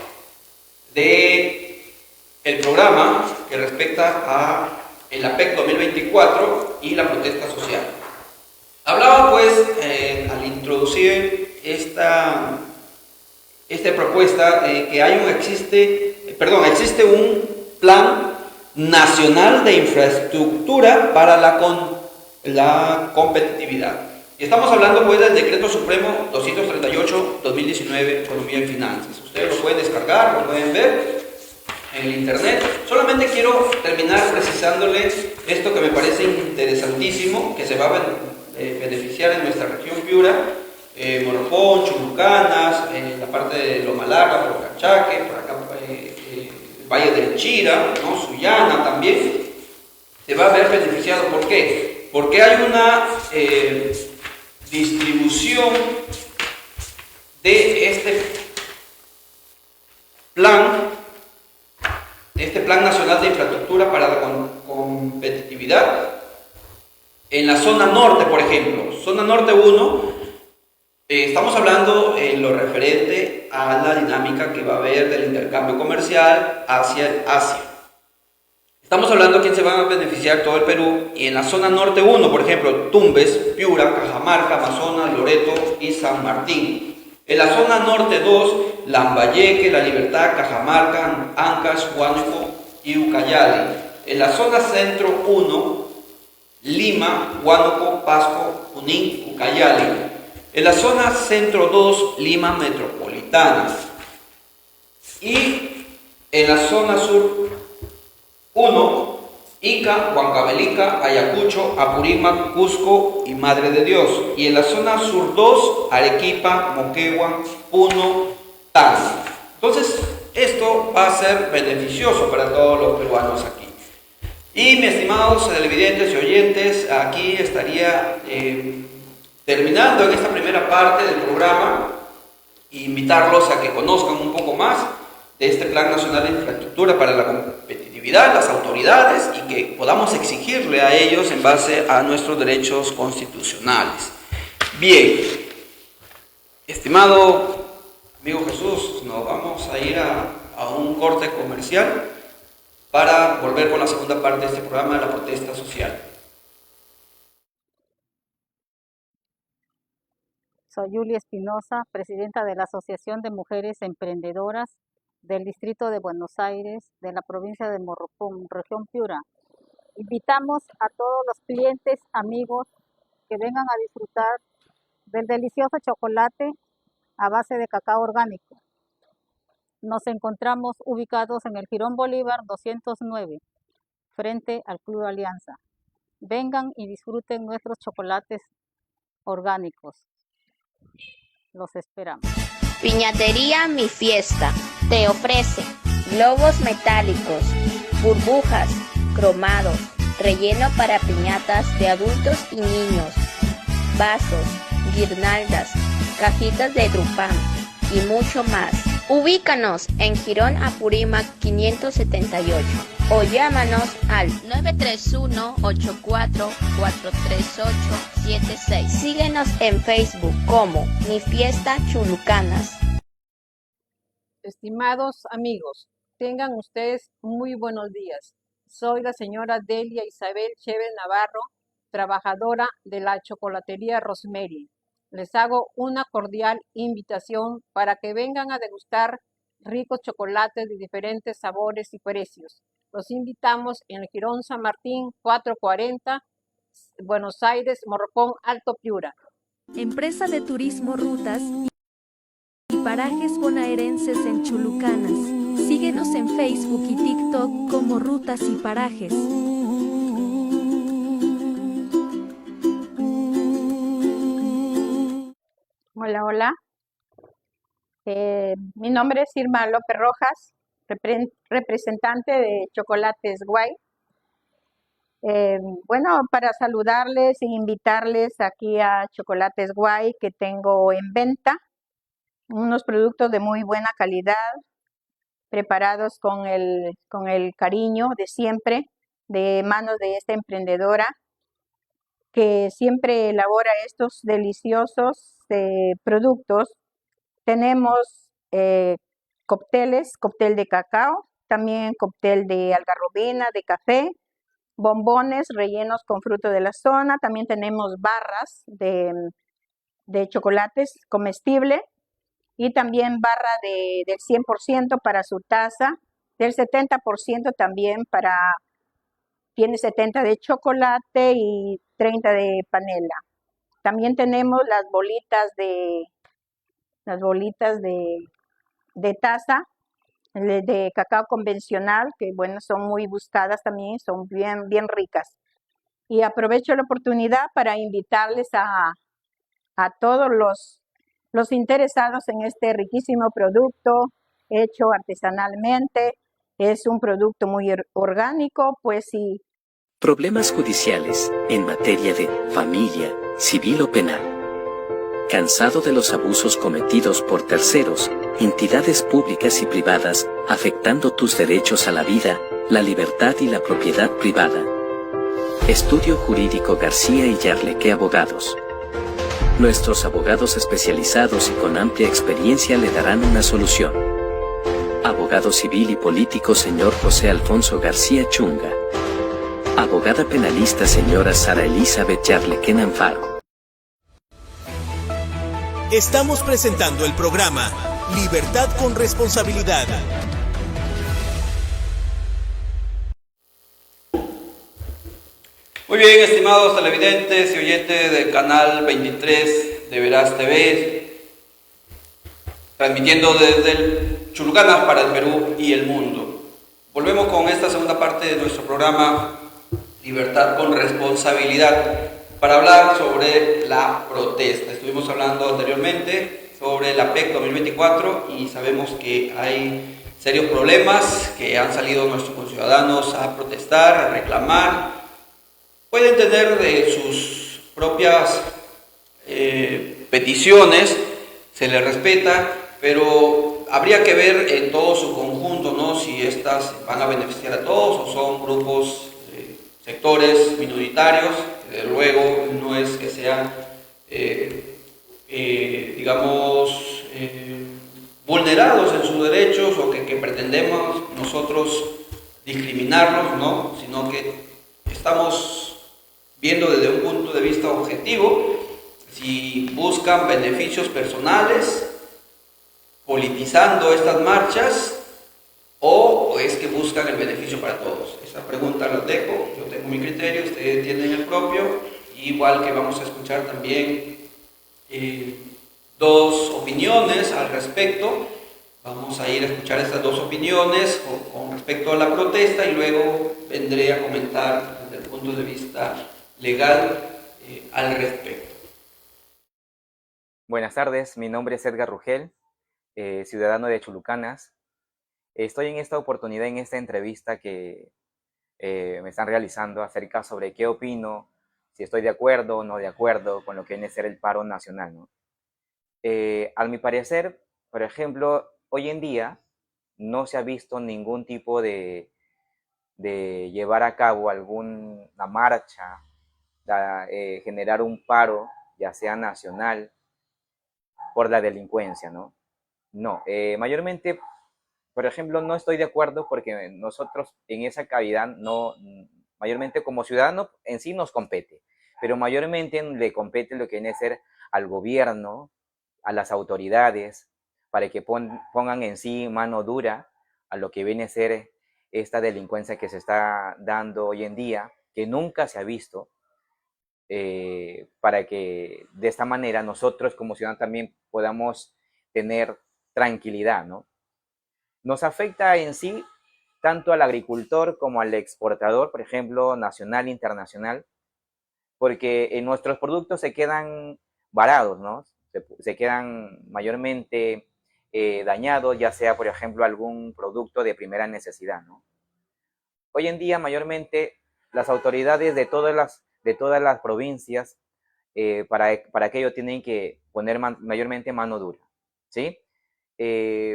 del programa que respecta a el APEC 2024 y la protesta social. Hablaba pues al introducir esta propuesta que existe un plan nacional de infraestructura para la competitividad. Y estamos hablando pues del Decreto Supremo 238-2019, Economía y Finanzas. Ustedes lo pueden descargar, lo pueden ver en el internet. Solamente quiero terminar precisándoles esto que me parece interesantísimo, que se va a beneficiar en nuestra región Piura, Moropón, Chulucanas, la parte de Loma Larga, por Cachaque, por acá el Valle del Chira, ¿no? Sullana también, se va a ver beneficiado. ¿Por qué? Porque hay una distribución de este plan nacional de infraestructura para la competitividad en la zona norte, por ejemplo, zona norte 1. Estamos hablando en lo referente a la dinámica que va a haber del intercambio comercial hacia Asia. Estamos hablando quién se va a beneficiar todo el Perú, y en la zona norte 1, por ejemplo, Tumbes, Piura, Cajamarca, Amazonas, Loreto y San Martín. En la zona norte 2, Lambayeque, La Libertad, Cajamarca, Ancash, Huánuco y Ucayali. En la zona centro 1, Lima, Huánuco, Pasco, Junín, Ucayali. En la zona centro 2, Lima Metropolitana. Y en la zona sur 1, Ica, Huancavelica, Ayacucho, Apurímac, Cusco y Madre de Dios. Y en la zona sur 2, Arequipa, Moquegua, Puno, Tacna. Entonces, esto va a ser beneficioso para todos los peruanos aquí. Y mis estimados televidentes y oyentes, aquí estaría terminando en esta primera parte del programa, invitarlos a que conozcan un poco más de este Plan Nacional de Infraestructura para la Competitividad, las autoridades, y que podamos exigirle a ellos en base a nuestros derechos constitucionales. Bien, estimado amigo Jesús, nos vamos a ir a un corte comercial para volver con la segunda parte de este programa de la protesta social. Soy Julia Espinosa, presidenta de la Asociación de Mujeres Emprendedoras del Distrito de Buenos Aires, de la provincia de Moropón, región Piura. Invitamos a todos los clientes, amigos, que vengan a disfrutar del delicioso chocolate a base de cacao orgánico. Nos encontramos ubicados en el Jirón Bolívar 209, frente al Club Alianza. Vengan y disfruten nuestros chocolates orgánicos. Los esperamos. Piñatería Mi Fiesta te ofrece globos metálicos, burbujas, cromados, relleno para piñatas de adultos y niños, vasos, guirnaldas, cajitas de Drupal y mucho más. Ubícanos en Girón Apurímac 578 o llámanos al 931-84-43876. Síguenos en Facebook como Mi Fiesta Chulucanas. Estimados amigos, tengan ustedes muy buenos días. Soy la señora Delia Isabel Chévez Navarro, trabajadora de la chocolatería Rosemary. Les hago una cordial invitación para que vengan a degustar ricos chocolates de diferentes sabores y precios. Los invitamos en el Girón San Martín 440, Buenos Aires, Morropón, Alto Piura. Empresa de Turismo Rutas y Parajes Bonaerenses en Chulucanas. Síguenos en Facebook y TikTok como Rutas y Parajes. Hola, hola. Mi nombre es Irma López Rojas, representante de Chocolates Guay. Bueno, para saludarles e invitarles aquí a Chocolates Guay que tengo en venta, unos productos de muy buena calidad, preparados con el cariño de siempre, de manos de esta emprendedora que siempre elabora estos deliciosos productos. Tenemos cócteles, cóctel de cacao, también cóctel de algarrobina, de café, bombones rellenos con fruto de la zona. También tenemos barras de chocolates comestible y también barra del 100% para su taza, del 70% también para, tiene 70 de chocolate y 30 de panela. También tenemos las bolitas de taza de cacao convencional, que bueno, son muy buscadas también, son bien ricas. Y aprovecho la oportunidad para invitarles a todos los interesados en este riquísimo producto hecho artesanalmente. Es un producto muy orgánico, pues sí. Problemas judiciales en materia de familia, civil o penal. Cansado de los abusos cometidos por terceros, entidades públicas y privadas, afectando tus derechos a la vida, la libertad y la propiedad privada. Estudio Jurídico García y Yarleque Abogados. Nuestros abogados especializados y con amplia experiencia le darán una solución. Abogado civil y político señor José Alfonso García Chunga. Abogada penalista señora Sara Elizabeth Yarleque Nanfaro. Estamos presentando el programa Libertad con Responsabilidad. Muy bien, estimados televidentes y oyentes del canal 23 de Veraz TV, transmitiendo desde Chulucanas para el Perú y el mundo. Volvemos con esta segunda parte de nuestro programa Libertad con Responsabilidad para hablar sobre la protesta. Estuvimos hablando anteriormente sobre la PEC 2024 y sabemos que hay serios problemas, que han salido nuestros conciudadanos a protestar, a reclamar. Pueden tener de sus propias peticiones, se les respeta, pero habría que ver en todo su conjunto, ¿no? Si estas van a beneficiar a todos o son grupos, sectores minoritarios. Desde luego no es que sean, digamos, vulnerados en sus derechos o que pretendemos nosotros discriminarlos, ¿no? Sino que estamos viendo desde un punto de vista objetivo si buscan beneficios personales politizando estas marchas o es que buscan el beneficio para todos. Esa pregunta la dejo, yo tengo mi criterio, ustedes tienen el propio, igual que vamos a escuchar también dos opiniones al respecto. Vamos a ir a escuchar estas dos opiniones con respecto a la protesta y luego vendré a comentar desde el punto de vista legal al respecto. Buenas tardes, mi nombre es Edgar Rugel, ciudadano de Chulucanas. Estoy en esta oportunidad, en esta entrevista que me están realizando acerca sobre qué opino, si estoy de acuerdo o no de acuerdo con lo que viene a ser el paro nacional, ¿no? A mi parecer, por ejemplo, hoy en día no se ha visto ningún tipo de llevar a cabo alguna marcha, generar un paro, ya sea nacional, por la delincuencia, ¿no? No, mayormente, por ejemplo, no estoy de acuerdo porque nosotros en esa cavidad no, mayormente como ciudadano en sí nos compete, pero mayormente le compete lo que viene a ser al gobierno, a las autoridades, para que pongan en sí mano dura a lo que viene a ser esta delincuencia que se está dando hoy en día, que nunca se ha visto, para que de esta manera nosotros como ciudadanos también podamos tener tranquilidad, ¿no? Nos afecta en sí tanto al agricultor como al exportador, por ejemplo, nacional e internacional, porque nuestros productos se quedan varados, ¿no? Se quedan mayormente dañados, ya sea, por ejemplo, algún producto de primera necesidad, ¿no? Hoy en día, mayormente, las autoridades de todas las provincias, para aquello tienen que poner mayormente mano dura, ¿sí?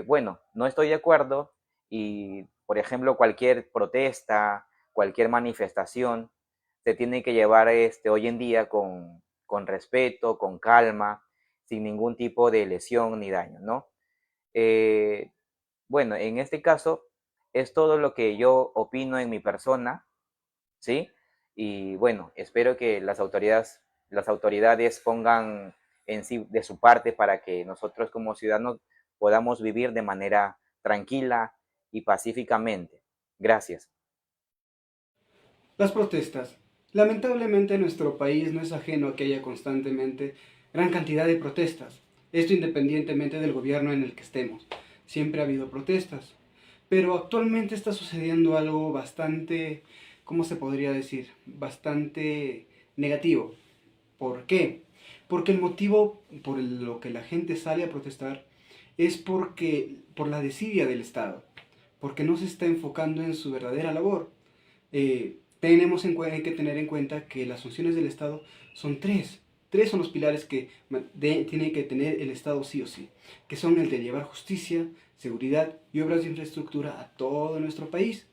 Bueno, no estoy de acuerdo y, por ejemplo, cualquier protesta, cualquier manifestación, se tiene que llevar hoy en día con respeto, con calma, sin ningún tipo de lesión ni daño, ¿no? Eh, bueno, en este caso es todo lo que yo opino en mi persona, ¿sí? Y bueno, espero que las autoridades pongan en sí de su parte para que nosotros como ciudadanos podamos vivir de manera tranquila y pacíficamente. Gracias. Las protestas. Lamentablemente nuestro país no es ajeno a que haya constantemente gran cantidad de protestas. Esto independientemente del gobierno en el que estemos. Siempre ha habido protestas. Pero actualmente está sucediendo algo bastante, ¿cómo se podría decir? Bastante negativo. ¿Por qué? Porque el motivo por lo que la gente sale a protestar es por la desidia del Estado. Porque no se está enfocando en su verdadera labor. Hay que tener en cuenta que las funciones del Estado son tres. Tres son los pilares que tiene que tener el Estado sí o sí, que son el de llevar justicia, seguridad y obras de infraestructura a todo nuestro país.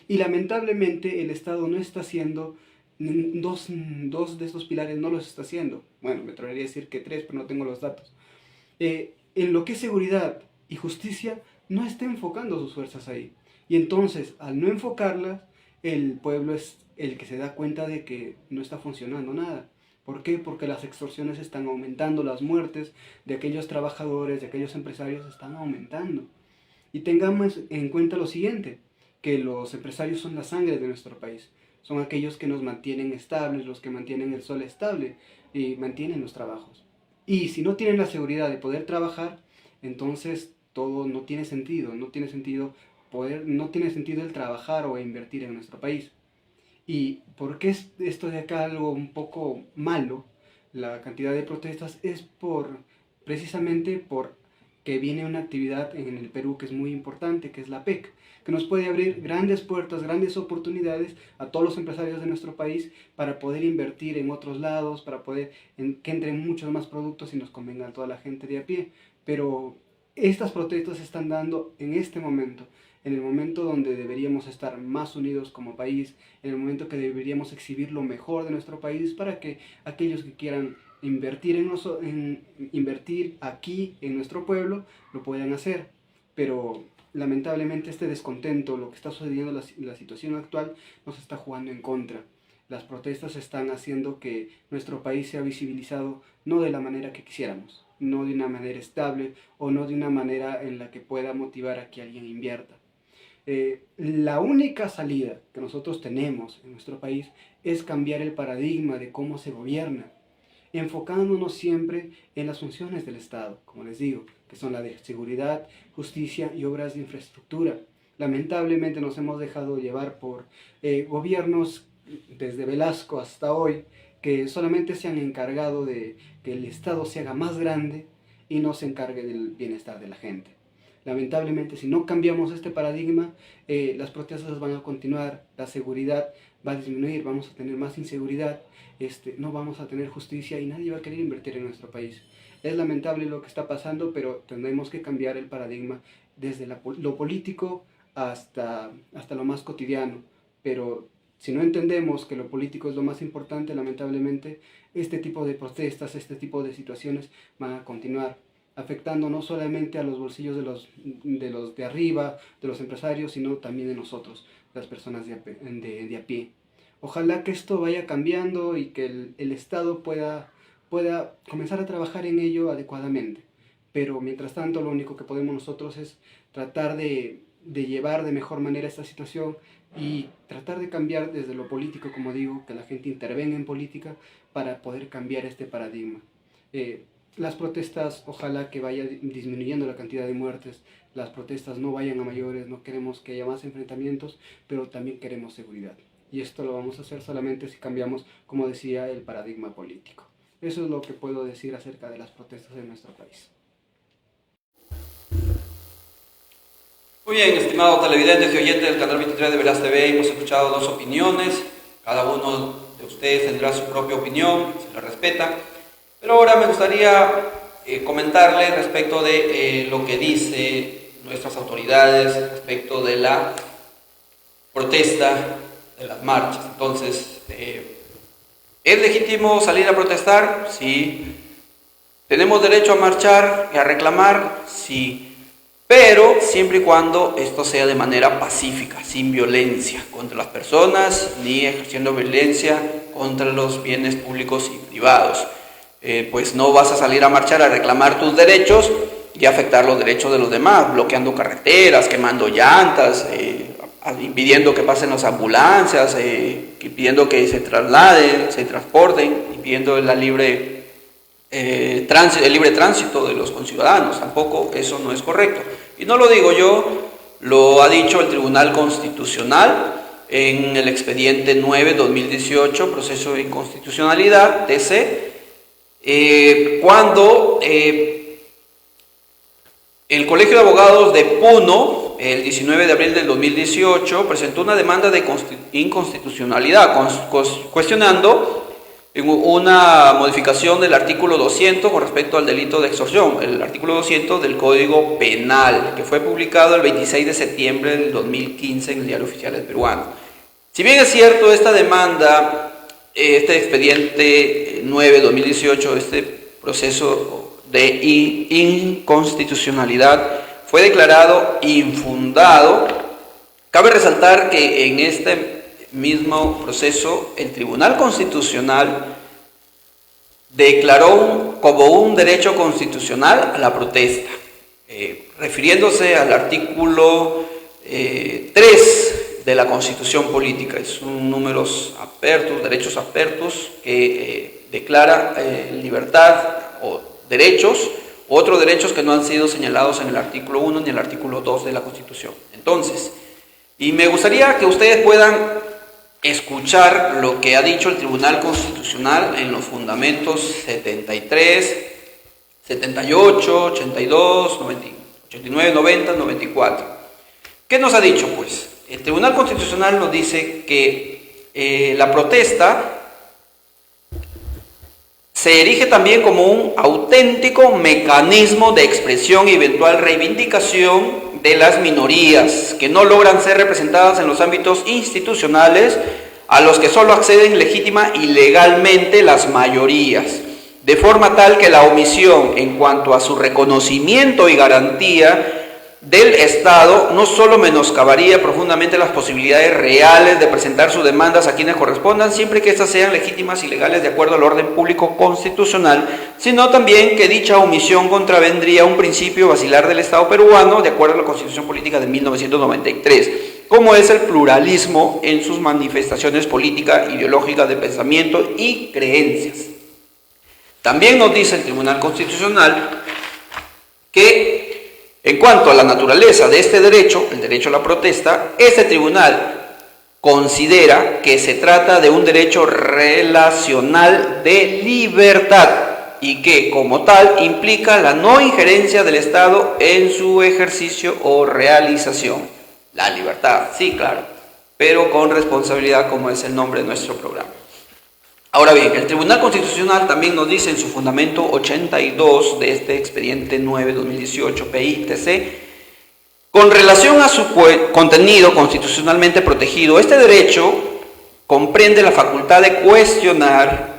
Y lamentablemente el Estado no está haciendo, dos de estos pilares no los está haciendo. Bueno, me atrevería a decir que tres, pero no tengo los datos. En lo que es seguridad y justicia, no está enfocando sus fuerzas ahí. Y entonces, al no enfocarlas, el pueblo es el que se da cuenta de que no está funcionando nada. ¿Por qué? Porque las extorsiones están aumentando, las muertes de aquellos trabajadores, de aquellos empresarios están aumentando. Y tengamos en cuenta lo siguiente, que los empresarios son la sangre de nuestro país. Son aquellos que nos mantienen estables, los que mantienen el sol estable y mantienen los trabajos. Y si no tienen la seguridad de poder trabajar, entonces todo no tiene sentido, no tiene sentido el trabajar o invertir en nuestro país. ¿Y por qué es esto de acá algo un poco malo? La cantidad de protestas es precisamente por que viene una actividad en el Perú que es muy importante, que es la PEC, que nos puede abrir grandes puertas, grandes oportunidades a todos los empresarios de nuestro país para poder invertir en otros lados, para poder que entren muchos más productos y nos convenga a toda la gente de a pie. Pero estas protestas se están dando en este momento, en el momento donde deberíamos estar más unidos como país, en el momento que deberíamos exhibir lo mejor de nuestro país para que aquellos que quieran invertir aquí en nuestro pueblo lo puedan hacer. Pero lamentablemente este descontento, lo que está sucediendo, la situación actual, nos está jugando en contra. Las protestas están haciendo que nuestro país sea visibilizado no de la manera que quisiéramos, no de una manera estable o no de una manera en la que pueda motivar a que alguien invierta. La única salida que nosotros tenemos en nuestro país es cambiar el paradigma de cómo se gobierna, enfocándonos siempre en las funciones del Estado, como les digo, que son la de seguridad, justicia y obras de infraestructura. Lamentablemente nos hemos dejado llevar por gobiernos desde Velasco hasta hoy, que solamente se han encargado de que el Estado se haga más grande y no se encargue del bienestar de la gente. Lamentablemente, si no cambiamos este paradigma, las protestas van a continuar, la seguridad va a disminuir, vamos a tener más inseguridad, no vamos a tener justicia y nadie va a querer invertir en nuestro país. Es lamentable lo que está pasando, pero tenemos que cambiar el paradigma desde lo político hasta lo más cotidiano. Pero si no entendemos que lo político es lo más importante, lamentablemente, este tipo de protestas, este tipo de situaciones van a continuar afectando no solamente a los bolsillos de los de arriba, de los empresarios, sino también de nosotros, las personas de a pie. Ojalá que esto vaya cambiando y que el Estado pueda comenzar a trabajar en ello adecuadamente. Pero mientras tanto, lo único que podemos nosotros es tratar de llevar de mejor manera esta situación y tratar de cambiar desde lo político, como digo, que la gente intervenga en política para poder cambiar este paradigma. Las protestas, ojalá que vaya disminuyendo la cantidad de muertes, las protestas no vayan a mayores, no queremos que haya más enfrentamientos, pero también queremos seguridad. Y esto lo vamos a hacer solamente si cambiamos, como decía, el paradigma político. Eso es lo que puedo decir acerca de las protestas en nuestro país. Muy bien, estimados televidentes y oyentes del canal 23 de Veraz TV, hemos escuchado dos opiniones. Cada uno de ustedes tendrá su propia opinión, se la respeta. Pero ahora me gustaría comentarles respecto de lo que dice nuestras autoridades respecto de la protesta, de las marchas. Entonces, ¿es legítimo salir a protestar? Sí. ¿Tenemos derecho a marchar y a reclamar? Sí. Pero siempre y cuando esto sea de manera pacífica, sin violencia contra las personas, ni ejerciendo violencia contra los bienes públicos y privados. Pues no vas a salir a marchar a reclamar tus derechos y afectar los derechos de los demás, bloqueando carreteras, quemando llantas, impidiendo que pasen las ambulancias, impidiendo que se trasladen, se transporten, impidiendo el libre tránsito de los conciudadanos. Tampoco eso no es correcto. Y no lo digo yo, lo ha dicho el Tribunal Constitucional en el expediente 9-2018, proceso de inconstitucionalidad, TC, cuando el Colegio de Abogados de Puno, el 19 de abril del 2018, presentó una demanda de inconstitucionalidad, cuestionando una modificación del artículo 200 con respecto al delito de extorsión, el artículo 200 del Código Penal, que fue publicado el 26 de septiembre del 2015 en el Diario Oficial del Peruano. Si bien es cierto, esta demanda, este expediente 9-2018, este proceso de inconstitucionalidad fue declarado infundado, cabe resaltar que en este mismo proceso el Tribunal Constitucional declaró como un derecho constitucional a la protesta, refiriéndose al artículo 3 de la Constitución Política. Es un números apertos, derechos apertos, que declara libertad o derechos, otros derechos que no han sido señalados en el artículo 1 ni el artículo 2 de la Constitución. Entonces, y me gustaría que ustedes puedan escuchar lo que ha dicho el Tribunal Constitucional en los fundamentos 73, 78, 82, 89, 90, 94. ¿Qué nos ha dicho, pues? El Tribunal Constitucional nos dice que la protesta se erige también como un auténtico mecanismo de expresión y eventual reivindicación de las minorías que no logran ser representadas en los ámbitos institucionales, a los que solo acceden legítima y legalmente las mayorías, de forma tal que la omisión en cuanto a su reconocimiento y garantía del Estado no solo menoscabaría profundamente las posibilidades reales de presentar sus demandas a quienes correspondan, siempre que éstas sean legítimas y legales de acuerdo al orden público constitucional, sino también que dicha omisión contravendría un principio basilar del Estado peruano, de acuerdo a la Constitución Política de 1993, como es el pluralismo en sus manifestaciones políticas, ideológicas, de pensamiento y creencias. También nos dice el Tribunal Constitucional que en cuanto a la naturaleza de este derecho, el derecho a la protesta, este tribunal considera que se trata de un derecho relacional de libertad y que, como tal, implica la no injerencia del Estado en su ejercicio o realización. La libertad, sí, claro, pero con responsabilidad, como es el nombre de nuestro programa. Ahora bien, el Tribunal Constitucional también nos dice en su fundamento 82 de este expediente 9-2018 PI-TC, con relación a su contenido constitucionalmente protegido, este derecho comprende la facultad de cuestionar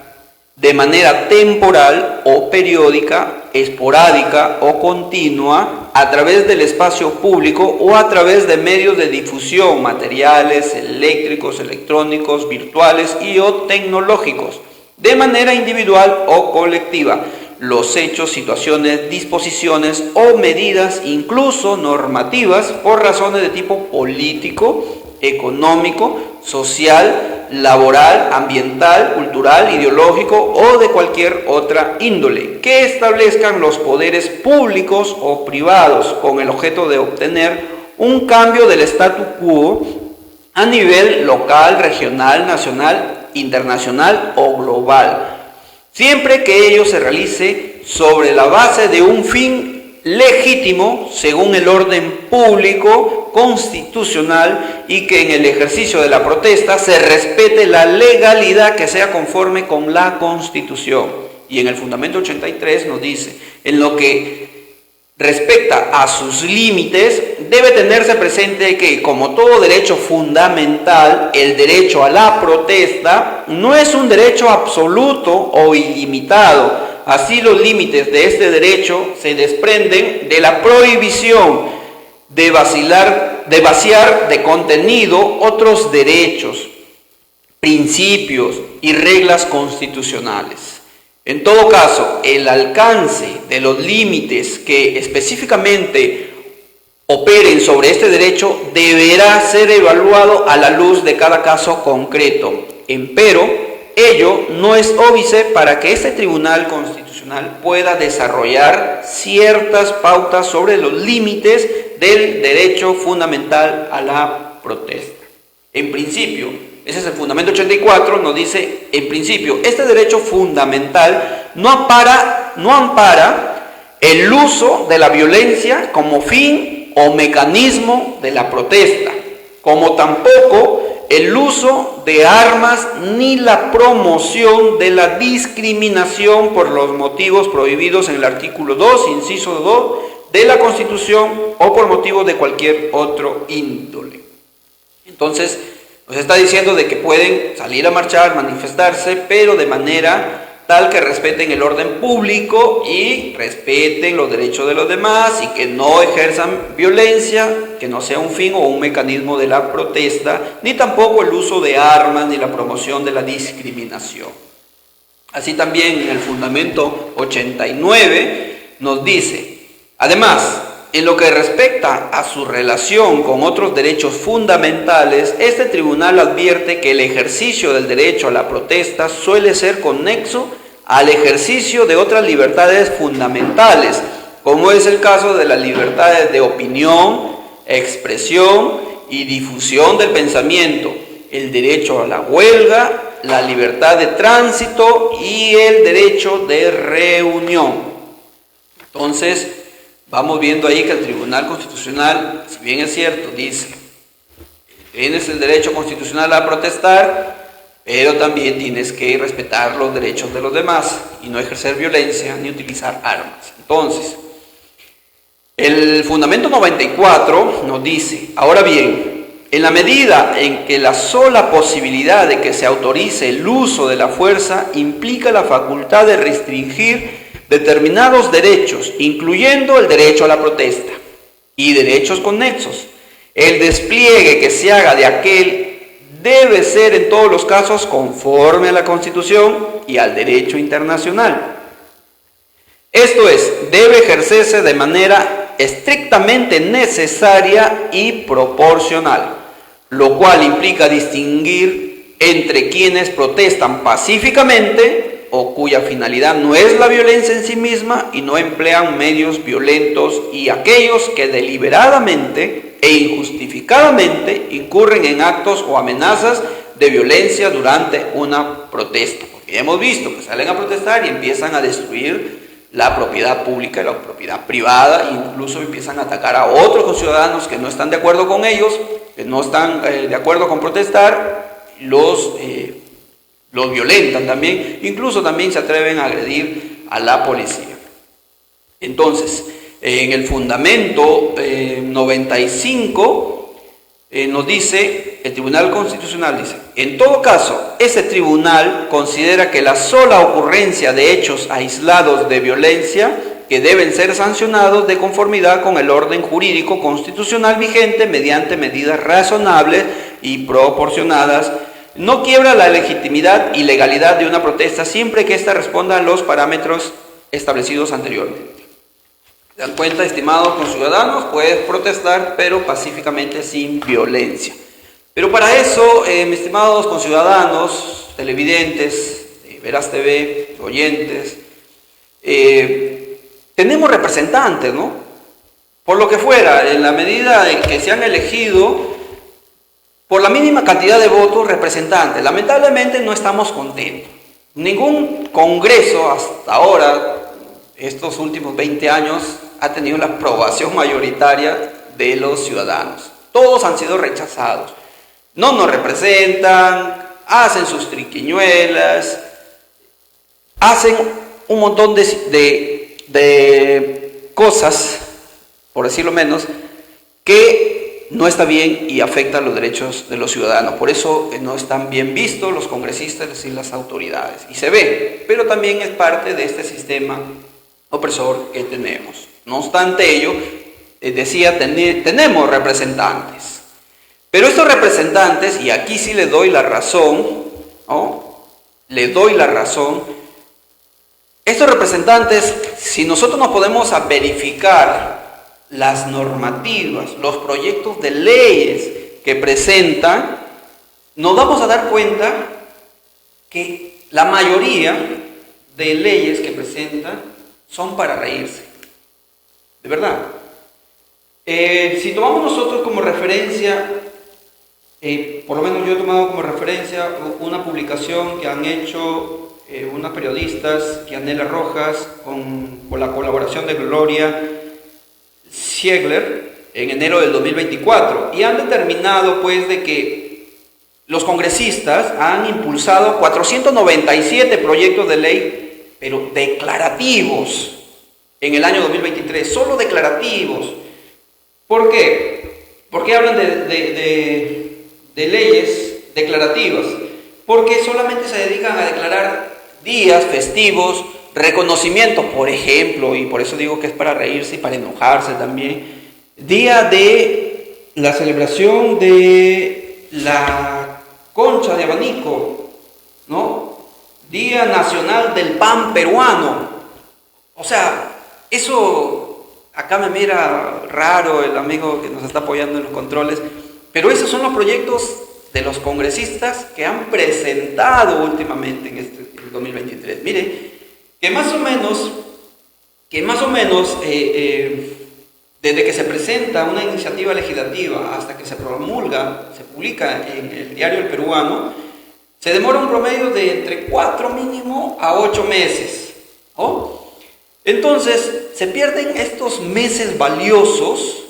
de manera temporal o periódica, esporádica o continua a través del espacio público o a través de medios de difusión, materiales, eléctricos, electrónicos, virtuales y o tecnológicos, de manera individual o colectiva, los hechos, situaciones, disposiciones o medidas, incluso normativas, por razones de tipo político, económico, social, laboral, ambiental, cultural, ideológico o de cualquier otra índole, que establezcan los poderes públicos o privados con el objeto de obtener un cambio del statu quo a nivel local, regional, nacional, internacional o global, siempre que ello se realice sobre la base de un fin legítimo según el orden público constitucional y que en el ejercicio de la protesta se respete la legalidad que sea conforme con la Constitución. Y en el fundamento 83 nos dice, en lo que respecta a sus límites, debe tenerse presente que, como todo derecho fundamental, el derecho a la protesta no es un derecho absoluto o ilimitado. Así, los límites de este derecho se desprenden de la prohibición de vaciar de contenido otros derechos, principios y reglas constitucionales. En todo caso, el alcance de los límites que específicamente operen sobre este derecho deberá ser evaluado a la luz de cada caso concreto. Empero, ello no es óbice para que este Tribunal Constitucional pueda desarrollar ciertas pautas sobre los límites del derecho fundamental a la protesta. En principio, ese es el fundamento 84, nos dice, en principio, este derecho fundamental no ampara el uso de la violencia como fin o mecanismo de la protesta, como tampoco el uso de armas ni la promoción de la discriminación por los motivos prohibidos en el artículo 2, inciso 2 de la Constitución o por motivos de cualquier otro índole. Entonces, nos está diciendo de que pueden salir a marchar, manifestarse, pero de manera tal que respeten el orden público y respeten los derechos de los demás y que no ejerzan violencia, que no sea un fin o un mecanismo de la protesta, ni tampoco el uso de armas ni la promoción de la discriminación. Así también en el fundamento 89 nos dice, además, en lo que respecta a su relación con otros derechos fundamentales, este tribunal advierte que el ejercicio del derecho a la protesta suele ser conexo al ejercicio de otras libertades fundamentales, como es el caso de las libertades de opinión, expresión y difusión del pensamiento, el derecho a la huelga, la libertad de tránsito y el derecho de reunión. Entonces, vamos viendo ahí que el Tribunal Constitucional, si bien es cierto, dice, tienes el derecho constitucional a protestar, pero también tienes que respetar los derechos de los demás y no ejercer violencia ni utilizar armas. Entonces, el fundamento 94 nos dice, ahora bien, en la medida en que la sola posibilidad de que se autorice el uso de la fuerza implica la facultad de restringir determinados derechos, incluyendo el derecho a la protesta y derechos conexos, el despliegue que se haga de aquel debe ser en todos los casos conforme a la Constitución y al derecho internacional. Esto es, debe ejercerse de manera estrictamente necesaria y proporcional, lo cual implica distinguir entre quienes protestan pacíficamente o cuya finalidad no es la violencia en sí misma y no emplean medios violentos, y aquellos que deliberadamente e injustificadamente incurren en actos o amenazas de violencia durante una protesta. Porque hemos visto que salen a protestar y empiezan a destruir la propiedad pública y la propiedad privada, e incluso empiezan a atacar a otros ciudadanos que no están de acuerdo con ellos, que no están de acuerdo con protestar, los los violentan también, incluso también se atreven a agredir a la policía. Entonces, en el fundamento 95 nos dice, el Tribunal Constitucional dice, en todo caso, ese tribunal considera que la sola ocurrencia de hechos aislados de violencia que deben ser sancionados de conformidad con el orden jurídico constitucional vigente mediante medidas razonables y proporcionadas, no quiebra la legitimidad y legalidad de una protesta siempre que ésta responda a los parámetros establecidos anteriormente. ¿Se dan cuenta, estimados conciudadanos? Puedes protestar, pero pacíficamente, sin violencia. Pero para eso, mis estimados conciudadanos, televidentes, Veraz TV, oyentes, tenemos representantes, ¿no? Por lo que fuera, en la medida en que se han elegido, por la mínima cantidad de votos, representantes. Lamentablemente no estamos contentos. Ningún congreso hasta ahora, estos últimos 20 años, ha tenido la aprobación mayoritaria de los ciudadanos. Todos han sido rechazados. No nos representan, hacen sus triquiñuelas, hacen un montón de cosas, por decirlo menos, que no está bien y afecta los derechos de los ciudadanos. Por eso no están bien vistos los congresistas y las autoridades. Y se ve, pero también es parte de este sistema opresor que tenemos. No obstante ello, decía, tenemos representantes. Pero estos representantes, y aquí sí le doy la razón, ¿no? Le doy la razón. Estos representantes, si nosotros nos podemos a verificar las normativas, los proyectos de leyes que presentan, nos vamos a dar cuenta que la mayoría de leyes que presentan son para reírse. De verdad. Si tomamos nosotros como referencia, por lo menos yo he tomado como referencia una publicación que han hecho unas periodistas, Yanela Rojas, con la colaboración de Gloria Ziegler, en enero del 2024, y han determinado pues de que los congresistas han impulsado 497 proyectos de ley, pero declarativos, en el año 2023, solo declarativos. ¿Por qué? ¿Por qué hablan de leyes declarativas? Porque solamente se dedican a declarar días festivos, reconocimientos, por ejemplo, y por eso digo que es para reírse y para enojarse también, día de la celebración de la concha de abanico, ¿no? Día nacional del pan peruano. O sea, eso acá me mira raro el amigo que nos está apoyando en los controles, pero esos son los proyectos de los congresistas que han presentado últimamente en este 2023. Mire, que más o menos, desde que se presenta una iniciativa legislativa hasta que se promulga, se publica en el diario El Peruano, se demora un promedio de entre 4 mínimo a 8 meses. ¿Oh? Entonces, se pierden estos meses valiosos,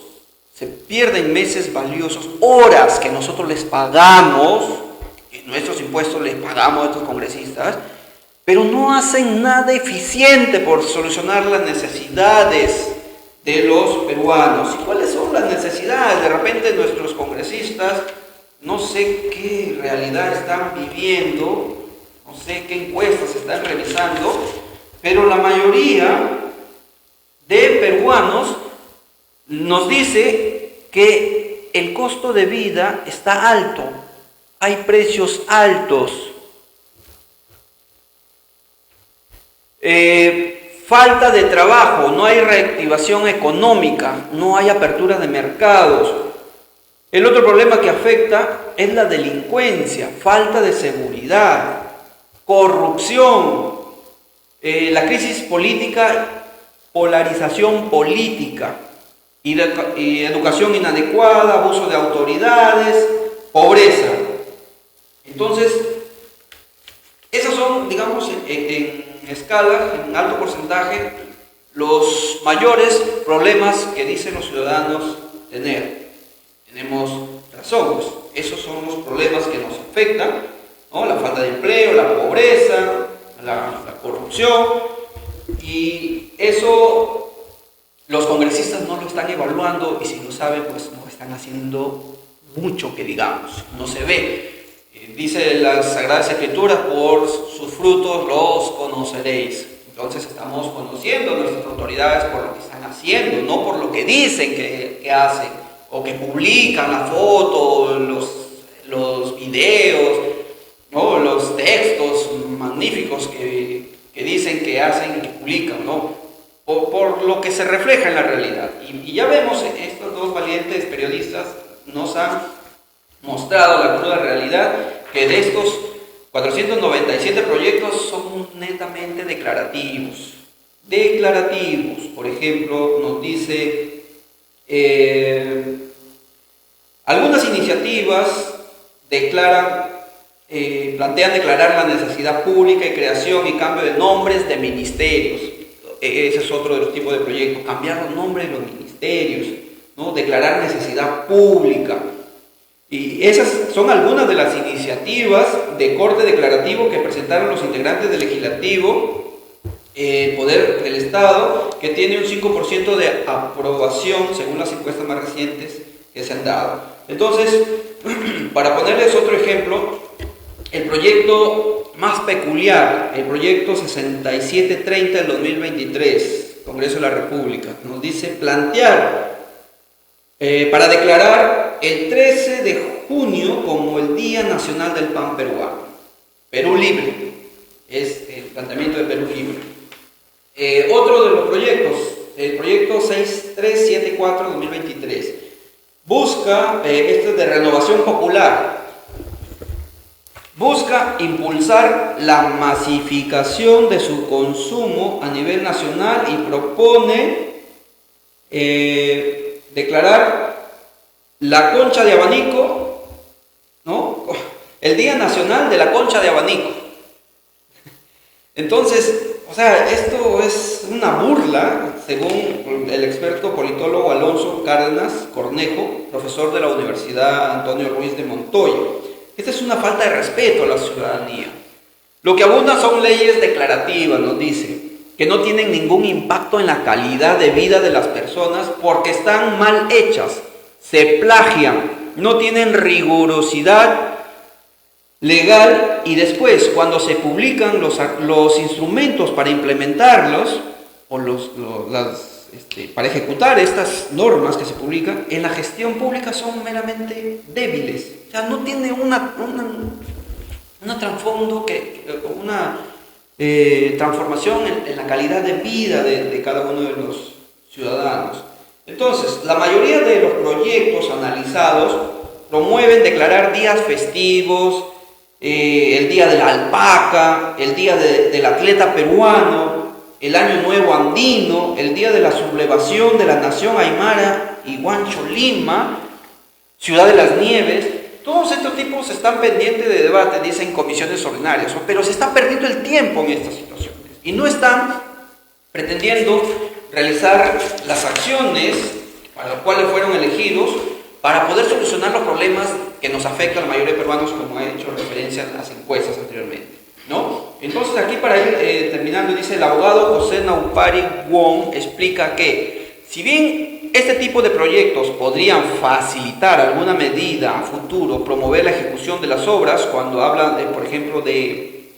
horas que nosotros les pagamos, en nuestros impuestos les pagamos a estos congresistas, pero no hacen nada eficiente por solucionar las necesidades de los peruanos. ¿Y cuáles son las necesidades? De repente nuestros congresistas, no sé qué realidad están viviendo, no sé qué encuestas están revisando, pero la mayoría de peruanos nos dice que el costo de vida está alto, hay precios altos, falta de trabajo, no hay reactivación económica, no hay apertura de mercados. El otro problema que afecta es la delincuencia, falta de seguridad, corrupción, la crisis política, polarización política, y educación inadecuada, abuso de autoridades, pobreza. Entonces, esos son, digamos, en escala, en alto porcentaje, los mayores problemas que dicen los ciudadanos tener. Tenemos razón, pues, esos son los problemas que nos afectan, ¿no? La falta de empleo, la pobreza, la corrupción, y eso los congresistas no lo están evaluando, y si lo saben, pues no están haciendo mucho que digamos, no se ve. Dice las Sagradas Escrituras, por sus frutos los conoceréis. Entonces estamos conociendo a nuestras autoridades por lo que están haciendo, no por lo que dicen que hacen, o que publican la foto, los videos, ¿no? Los textos magníficos que dicen que hacen y que publican, ¿no? Por lo que se refleja en la realidad. Y ya vemos, estos dos valientes periodistas nos han mostrado la cruda realidad, que de estos 497 proyectos son netamente declarativos. Por ejemplo, nos dice, algunas iniciativas plantean declarar la necesidad pública y creación y cambio de nombres de ministerios. Ese es otro de los tipos de proyectos, cambiar los nombres de los ministerios, ¿no? Declarar necesidad pública. Y esas son algunas de las iniciativas de corte declarativo que presentaron los integrantes del legislativo, Poder del Estado, que tiene un 5% de aprobación según las encuestas más recientes que se han dado. Entonces, para ponerles otro ejemplo, el proyecto más peculiar, el proyecto 6730 del 2023, Congreso de la República, nos dice plantear para declarar el 13 de junio como el Día Nacional del Pan Peruano. Perú Libre, es el planteamiento de Perú Libre. Otro de los proyectos, el proyecto 6374-2023, busca, este es de Renovación Popular, busca impulsar la masificación de su consumo a nivel nacional y propone declarar la concha de abanico, ¿no? El Día Nacional de la Concha de Abanico. Entonces, o sea, esto es una burla, según el experto politólogo Alonso Cárdenas Cornejo, profesor de la Universidad Antonio Ruiz de Montoya. Esta es una falta de respeto a la ciudadanía. Lo que abunda son leyes declarativas, nos dice, que no tienen ningún impacto en la calidad de vida de las personas porque están mal hechas, se plagian, no tienen rigurosidad legal, y después, cuando se publican los instrumentos para implementarlos, o para ejecutar estas normas que se publican, en la gestión pública son meramente débiles. O sea, no tiene una trasfondo, una transformación en la calidad de vida de cada uno de los ciudadanos. Entonces, la mayoría de los proyectos analizados promueven declarar días festivos, el día de la alpaca, el día del atleta peruano, el año nuevo andino, el día de la sublevación de la nación aymara y Huancho Lima, Ciudad de las Nieves. Todos estos tipos están pendientes de debate, dicen comisiones ordinarias, pero se está perdiendo el tiempo en estas situaciones y no están pretendiendo realizar las acciones para las cuales fueron elegidos para poder solucionar los problemas que nos afectan a la mayoría de peruanos, como ha hecho referencia en las encuestas anteriormente, ¿no? Entonces, aquí para ir terminando, dice el abogado José Naupari Wong, explica que si bien este tipo de proyectos podrían facilitar alguna medida a futuro, promover la ejecución de las obras, cuando hablan, por ejemplo, de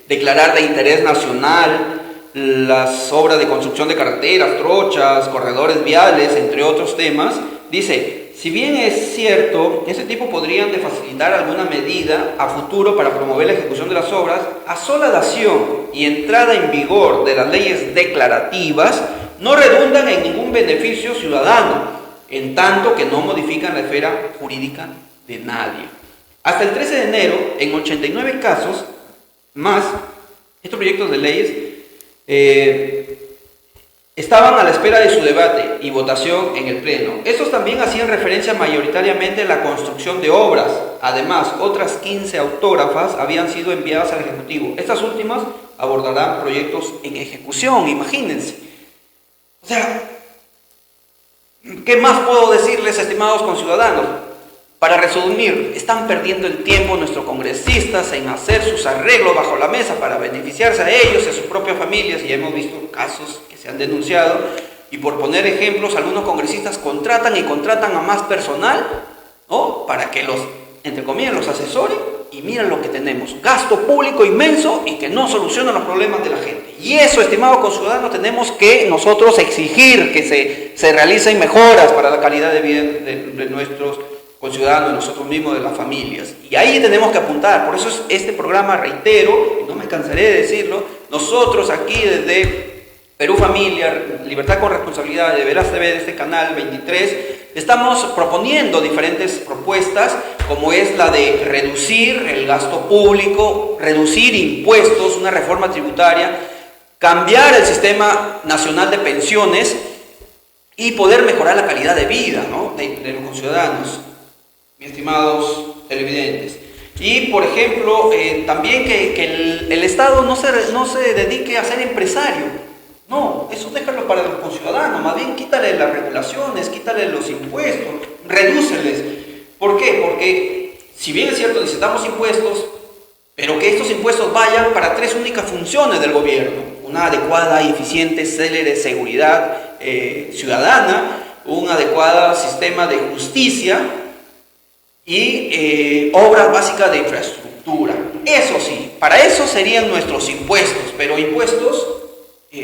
declarar de interés nacional las obras de construcción de carreteras, trochas, corredores viales, entre otros temas, dice, si bien es cierto, ese tipo podrían de facilitar alguna medida a futuro para promover la ejecución de las obras, a sola dación y entrada en vigor de las leyes declarativas, no redundan en ningún beneficio ciudadano, en tanto que no modifican la esfera jurídica de nadie. Hasta el 13 de enero, en 89 casos más, estos proyectos de leyes estaban a la espera de su debate y votación en el Pleno. Estos también hacían referencia mayoritariamente a la construcción de obras. Además, otras 15 autógrafas habían sido enviadas al Ejecutivo. Estas últimas abordarán proyectos en ejecución, imagínense. O sea, ¿qué más puedo decirles, estimados conciudadanos? Para resumir, están perdiendo el tiempo nuestros congresistas en hacer sus arreglos bajo la mesa para beneficiarse a ellos y a sus propias familias, y hemos visto casos que se han denunciado, y por poner ejemplos, algunos congresistas contratan a más personal, ¿no?, para que los, entre comillas, los asesoren, y miren lo que tenemos, gasto público inmenso y que no soluciona los problemas de la gente. Y eso, estimados conciudadanos, tenemos que nosotros exigir que se realicen mejoras para la calidad de vida de nuestros conciudadanos, de nosotros mismos, de las familias. Y ahí tenemos que apuntar. Por eso es este programa, reitero, y no me cansaré de decirlo, nosotros aquí desde Perú Familia, Libertad con Responsabilidad, de Veraz TV, de este canal 23, estamos proponiendo diferentes propuestas, como es la de reducir el gasto público, reducir impuestos, una reforma tributaria, cambiar el sistema nacional de pensiones y poder mejorar la calidad de vida, ¿no?, de los conciudadanos, mis estimados televidentes. Y, por ejemplo, también que el Estado no se dedique a ser empresario. No, eso déjalo para los conciudadanos, más bien quítale las regulaciones, quítale los impuestos, redúceles. ¿Por qué? Porque, si bien es cierto, necesitamos impuestos, pero que estos impuestos vayan para tres únicas funciones del gobierno: una adecuada y eficiente, célere seguridad ciudadana, un adecuado sistema de justicia y obras básicas de infraestructura. Eso sí, para eso serían nuestros impuestos, pero impuestos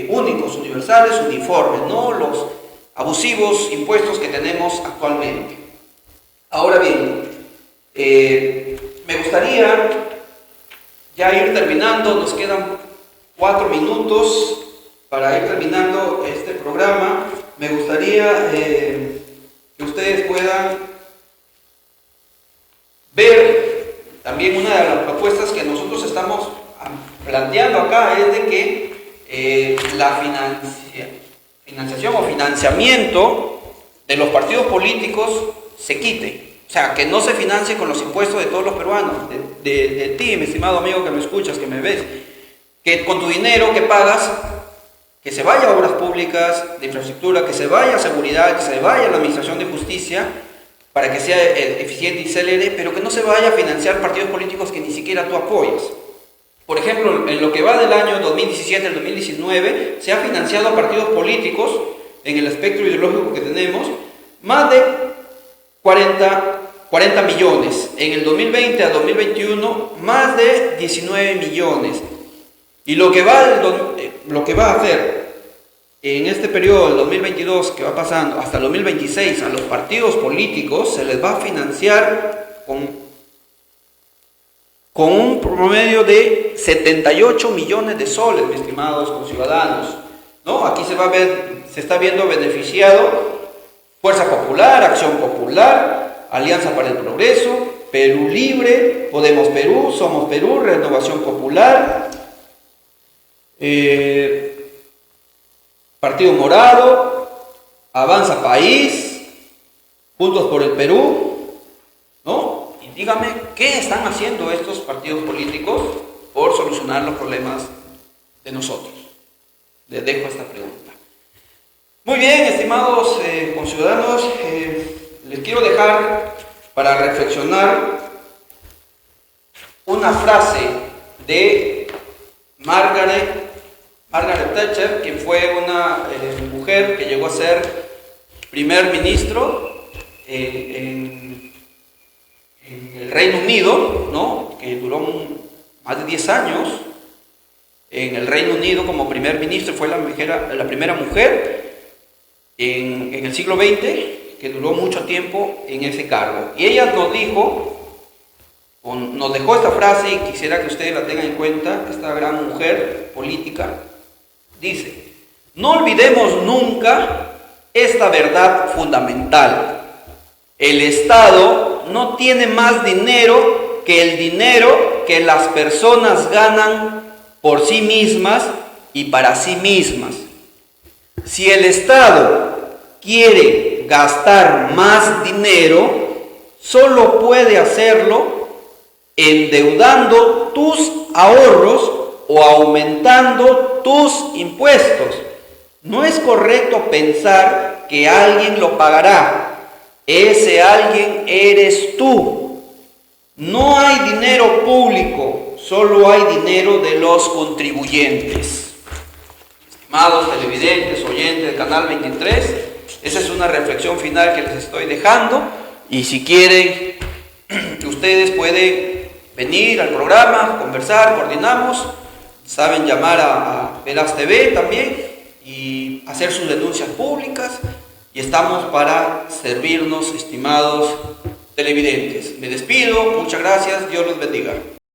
únicos, universales, uniformes, no los abusivos impuestos que tenemos actualmente. Ahora bien, me gustaría ya ir terminando, nos quedan 4 minutos para ir terminando este programa. Me gustaría que ustedes puedan ver también una de las propuestas que nosotros estamos planteando acá, es de que la financiación o financiamiento de los partidos políticos se quite. O sea, que no se financie con los impuestos de todos los peruanos, de ti, mi estimado amigo que me escuchas, que me ves, que con tu dinero que pagas, que se vaya a obras públicas de infraestructura, que se vaya a seguridad, que se vaya a la administración de justicia, para que sea eficiente y célere, pero que no se vaya a financiar partidos políticos que ni siquiera tú apoyas. Por ejemplo, en lo que va del año 2017 al 2019, se ha financiado a partidos políticos, en el espectro ideológico que tenemos, más de 40 millones. En el 2020 a 2021, más de 19 millones. Y lo que va a hacer en este periodo del 2022, que va pasando hasta el 2026, a los partidos políticos se les va a financiar con un promedio de 78 millones de soles, mis estimados conciudadanos, ¿no? Aquí se está viendo beneficiado Fuerza Popular, Acción Popular, Alianza para el Progreso, Perú Libre, Podemos Perú, Somos Perú, Renovación Popular, Partido Morado, Avanza País, Juntos por el Perú, ¿no? Y dígame, ¿qué están haciendo estos partidos políticos por solucionar los problemas de nosotros? Les dejo esta pregunta. Muy bien, estimados conciudadanos, les quiero dejar para reflexionar una frase de Margaret Thatcher, quien fue una mujer que llegó a ser primer ministro en el Reino Unido, ¿no?, que duró más de 10 años en el Reino Unido como primer ministro. Fue la primera mujer en el siglo XX que duró mucho tiempo en ese cargo. Y ella nos dejó esta frase, y quisiera que ustedes la tengan en cuenta. Esta gran mujer política dice: no olvidemos nunca esta verdad fundamental. El Estado no tiene más dinero que el dinero que las personas ganan por sí mismas y para sí mismas. Si el Estado quiere gastar más dinero, solo puede hacerlo endeudando tus ahorros o aumentando tus impuestos. No es correcto pensar que alguien lo pagará. Ese alguien eres tú. No hay dinero público, solo hay dinero de los contribuyentes. Estimados televidentes, oyentes del Canal 23, esa es una reflexión final que les estoy dejando. Y si quieren, ustedes pueden venir al programa, conversar, coordinamos. Saben llamar a Veraz TV también y hacer sus denuncias públicas. Y estamos para servirnos, estimados televidentes. Me despido, muchas gracias, Dios los bendiga.